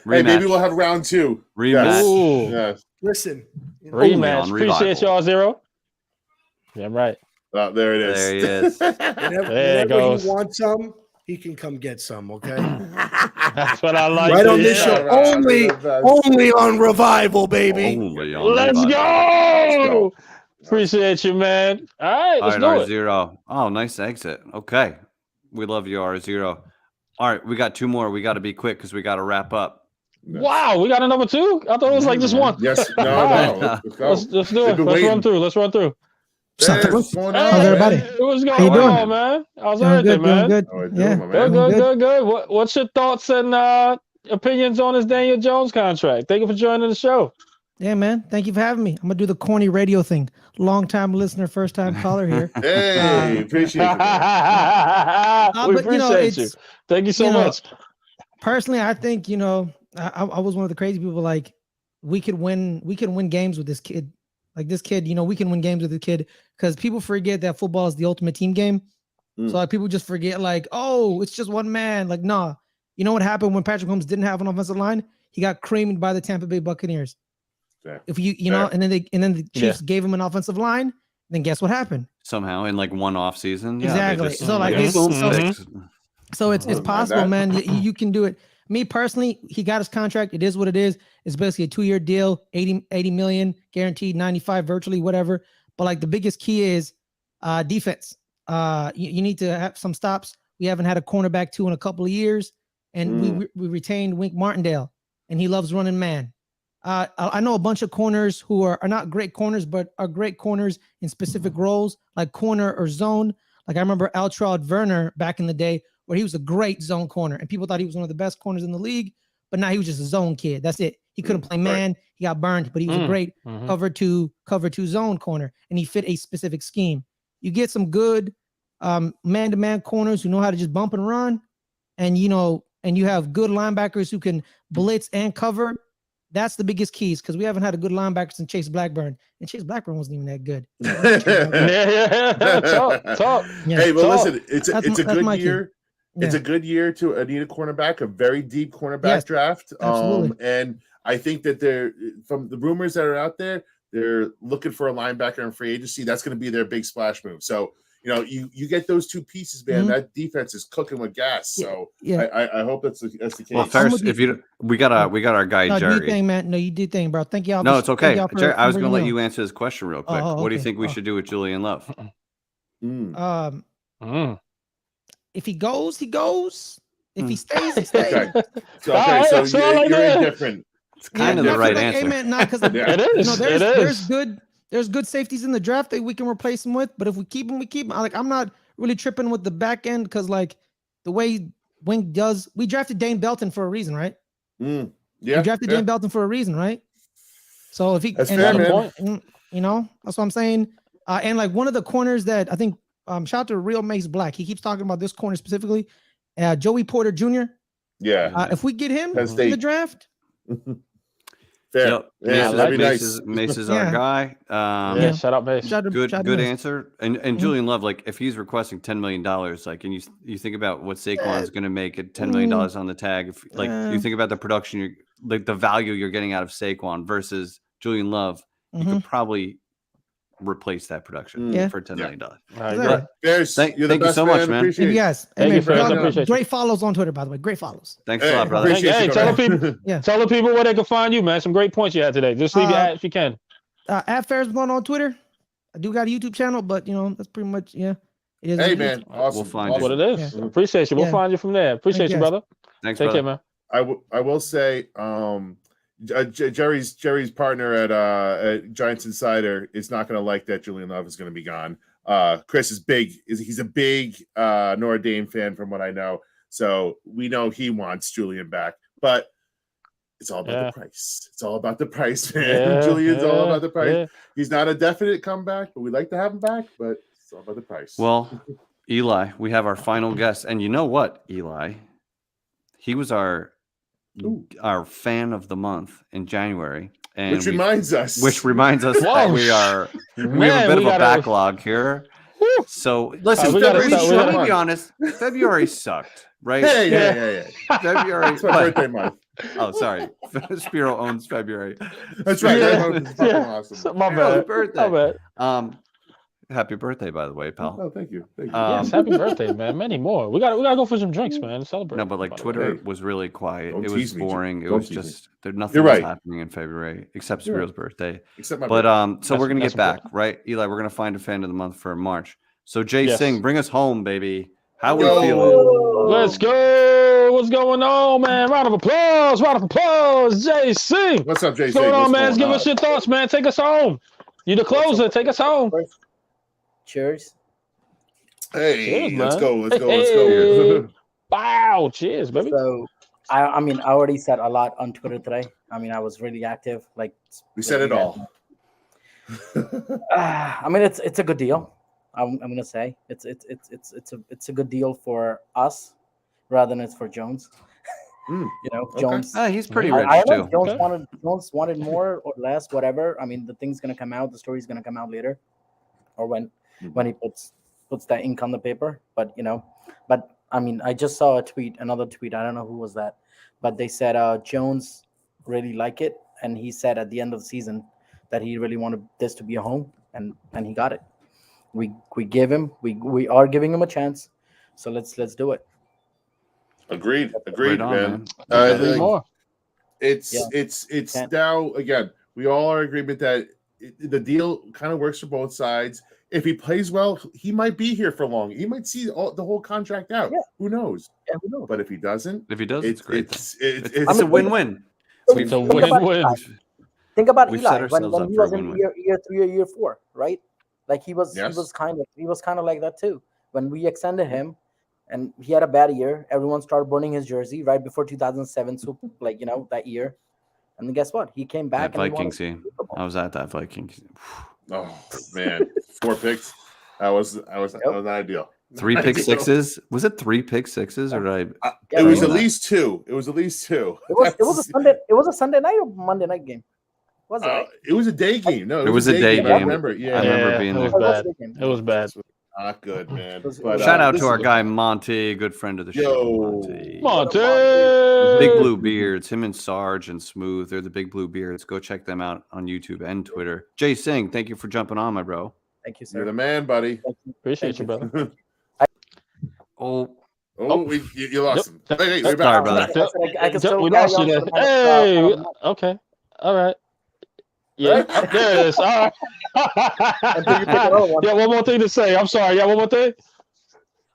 Hey, maybe we'll have round 2. Rematch. Yes. Listen. Rematch. Appreciate y'all, Zero. Yeah, right. Oh, there it is. There he is. Whenever he wants some, he can come get some, okay? That's what I like. Right on this show. Only on Revival, baby. Let's go. Appreciate you, man. All right, let's do it. R0. Oh, nice exit. Okay. We love you, R0. All right, we got 2 more. We got to be quick because we got to wrap up. Wow, we got a number 2? I thought it was like just one. Yes. No. Let's do it. Let's run through. How's everybody? What's How you going doing? on, man? How's everything, man? Good. Good. What's your thoughts and opinions on this Daniel Jones contract? Thank you for joining the show. Yeah, man. Thank you for having me. I'm gonna do the corny radio thing. Long time listener, first time caller here. Hey, appreciate you. We appreciate you. Thank you so much. Personally, I think I was one of the crazy people. Like we could win games with this kid. Like this kid, we can win games with the kid because people forget that football is the ultimate team game. So like people just forget like, oh, it's just one man. Like, nah. You know what happened when Patrick Mahomes didn't have an offensive line? He got creamed by the Tampa Bay Buccaneers. Fair. If you know, and then the Chiefs gave him an offensive line, then guess what happened? Somehow in like one off season. Exactly. So like so it's possible, man. You can do it. Me personally, he got his contract. It is what it is. It's basically a 2-year deal, 80 million guaranteed, 95 virtually, whatever. But like the biggest key is defense. You need to have some stops. We haven't had a cornerback 2 in a couple of years, and we retained Wink Martindale, and he loves running man. I know a bunch of corners who are not great corners, but are great corners in specific roles, like corner or zone. Like I remember Altrod Werner back in the day, where he was a great zone corner, and people thought he was one of the best corners in the league, but now he was just a zone kid. That's it. He couldn't play man. Right. He got burned, but he was a great cover two zone corner, and he fit a specific scheme. You get some good man-to-man corners who know how to just bump and run, and you have good linebackers who can blitz and cover. That's the biggest keys, because we haven't had a good linebacker since Chase Blackburn, and Chase Blackburn wasn't even that good. Talk. Hey, well, listen, it's a good year. It's a good year to need a cornerback, a very deep cornerback draft. And I think that they're, from the rumors that are out there, they're looking for a linebacker in free agency. That's going to be their big splash move. So, you get those two pieces, man. That defense is cooking with gas. So I hope that's the case. Well, first, we got our guy Jerry. You did thing, man. No, you did thing, bro. Thank y'all. No, it's okay. Jerry, I was going to let you answer this question real quick. What do you think we should do with Julian Love? If he goes, he goes. If he stays, he stays. Okay. So you're indifferent. It's kind of the right answer. Amen. Nah, because there's good safeties in the draft that we can replace him with. But if we keep him, we keep him. Like, I'm not really tripping with the back end, because like the way Wink does, we drafted Dane Belton for a reason, right? Yeah. We drafted Dane Belton for a reason, right? So if he, that's fair, man. That's what I'm saying. And like one of the corners that I think, shout out to Real Mace Black. He keeps talking about this corner specifically. Joey Porter Jr. Yeah. If we get him in the draft. Fair. Yeah, that'd be nice. Mace is our guy. Shout out Mace. Good answer. And Julian Love, like if he's requesting $10 million, like, and you think about what Saquon is going to make at $10 million on the tag, if like you think about the production, like the value you're getting out of Saquon versus Julian Love, you could probably replace that production for $10 million. Thank you so much, man. Thank you guys. Great follows on Twitter, by the way. Great follows. Thanks a lot, brother. Tell the people where they can find you, man. Some great points you had today. Just leave your ad if you can. At Ferris Blunt on Twitter. I do got a YouTube channel, but that's pretty much It is hey, man. Awesome. We'll find you. What it is. Yeah. Appreciate you. We'll find you from there. Appreciate you, brother. Thanks, Take brother. care, man. I will say, Jerry's partner at Giants Insider is not going to like that Julian Love is going to be gone. Chris is big. He's a big Notre Dame fan, from what I know. So we know he wants Julian back, but it's all about the price. It's all about the price, man. Julian's all about the price. He's not a definite comeback, but we'd like to have him back, but it's all about the price. Well, Eli, we have our final guest, and you know what, Eli? He was our fan of the month in January, and which reminds us that we have a bit of a backlog here. So listen, let me be honest. February sucked, right? Hey. February. It's my birthday month. Oh, sorry. Spiro owns February. That's right. Awesome. My bad. Birthday. Happy birthday, by the way, pal. Oh, thank you. Yes, happy birthday, man. Many more. We gotta go for some drinks, man. Celebrate. No, but like Twitter was really quiet. It was boring. It was just nothing was happening in February except Spiro's birthday. Except my birthday. So we're gonna get back, right? Eli, we're gonna find a fan of the month for March. So Jay Singh, bring us home, baby. How we feeling? Let's go. What's going on, man? Round of applause. Jay Singh. What's up, Jay Singh? What's going on, man? Give us your thoughts, man. Take us home. You the closer. Take us home. Cheers. Hey, let's go. Wow, cheers, baby. So, I mean, I already said a lot on Twitter today. I mean, I was really active. Like we said it all. I mean, it's a good deal. I'm gonna say it's a good deal for us rather than it's for Jones. You know, Jones. He's pretty rich I don't too. know, Jones wanted more or less, whatever. I mean, the thing's gonna come out. The story's gonna come out later, or when he puts that ink on the paper. But I mean, I just saw another tweet. I don't know who was that, but they said Jones really liked it, and he said at the end of the season that he really wanted this to be a home, and he got it. We are giving him a chance, so let's do it. Agreed, Right on, man. It's now again. We all are in agreement that the deal kind of works for both sides. If he plays well, he might be here for long. He might see the whole contract out. Yeah. Who knows? Yeah, who knows? But if he doesn't, it's great. It's a win-win. It's a win-win. Think about We've Eli set ourselves when up he for a was in win-win. year 3 or year 4, right? Like he was kind of like that too. When we extended him, and he had a bad year, everyone started burning his jersey right before 2007, so like that year. And then guess what? He came back. That Vikings game. I was at that Vikings. Oh man, 4 picks. That was not ideal. 3 pick sixes. Was it 3 pick sixes or did I? It was at least 2. It was at least 2. It was a Sunday. It was a Sunday night or Monday night game. Was it? Right? It was a day game. No, it was a day game. I remember. Yeah, I remember being there. It was bad. Not good, man. But, shout out to our guy Monty, good friend of the show. Monty. Big Blue Beards, him and Sarge and Smooth. They're the Big Blue Beards. Go check them out on YouTube and Twitter. Jay Singh, thank you for jumping on, my bro. Thank you, sir. You're the man, buddy. Appreciate you, brother. You lost him. Sorry, brother. We lost you there. Hey, okay. All right. Yeah, there it is. All right. Yeah, one more thing to say. I'm sorry. Yeah, one more thing.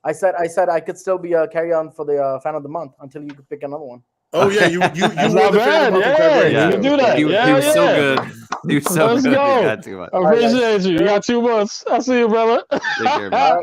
I said I could still be a carry on for the fan of the month until you could pick another one. Oh yeah, you were not the bad. fan of the month in February. You can do that. He was so good. He was so Let's good. go. He had too much. I appreciate you. You got 2 months. I'll see you, brother. Take care, man.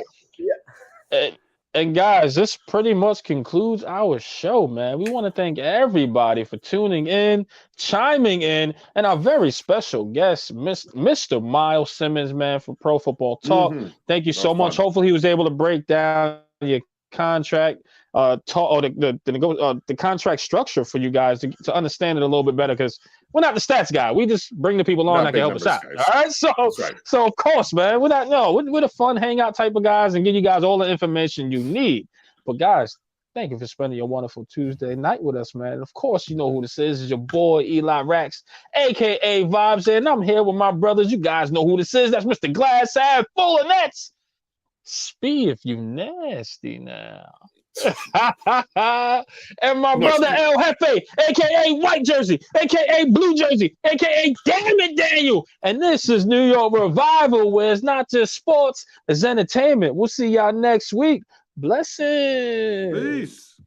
And guys, this pretty much concludes our show, man. We want to thank everybody for tuning in, chiming in, and our very special guest, Mr. Miles Simmons, man, for Pro Football Talk. Thank you so much. Hopefully he was able to break down your contract, the contract structure for you guys to understand it a little bit better, because we're not the stats guy. We just bring the people on that can help us out. Guys. All right. So of course, man, we're the fun hangout type of guys and give you guys all the information you need. But guys, thank you for spending your wonderful Tuesday night with us, man. Of course, you know who this is. It's your boy Eli Rax, aka Vibes, and I'm here with my brothers. You guys know who this is. That's Mr. Glass Half Full of Nets. Speed if you nasty now. And my brother El Jefe, aka White Jersey, aka Blue Jersey, aka Damn It Daniel. And this is New York Revival, where it's not just sports, it's entertainment. We'll see y'all next week. Blessings. Peace.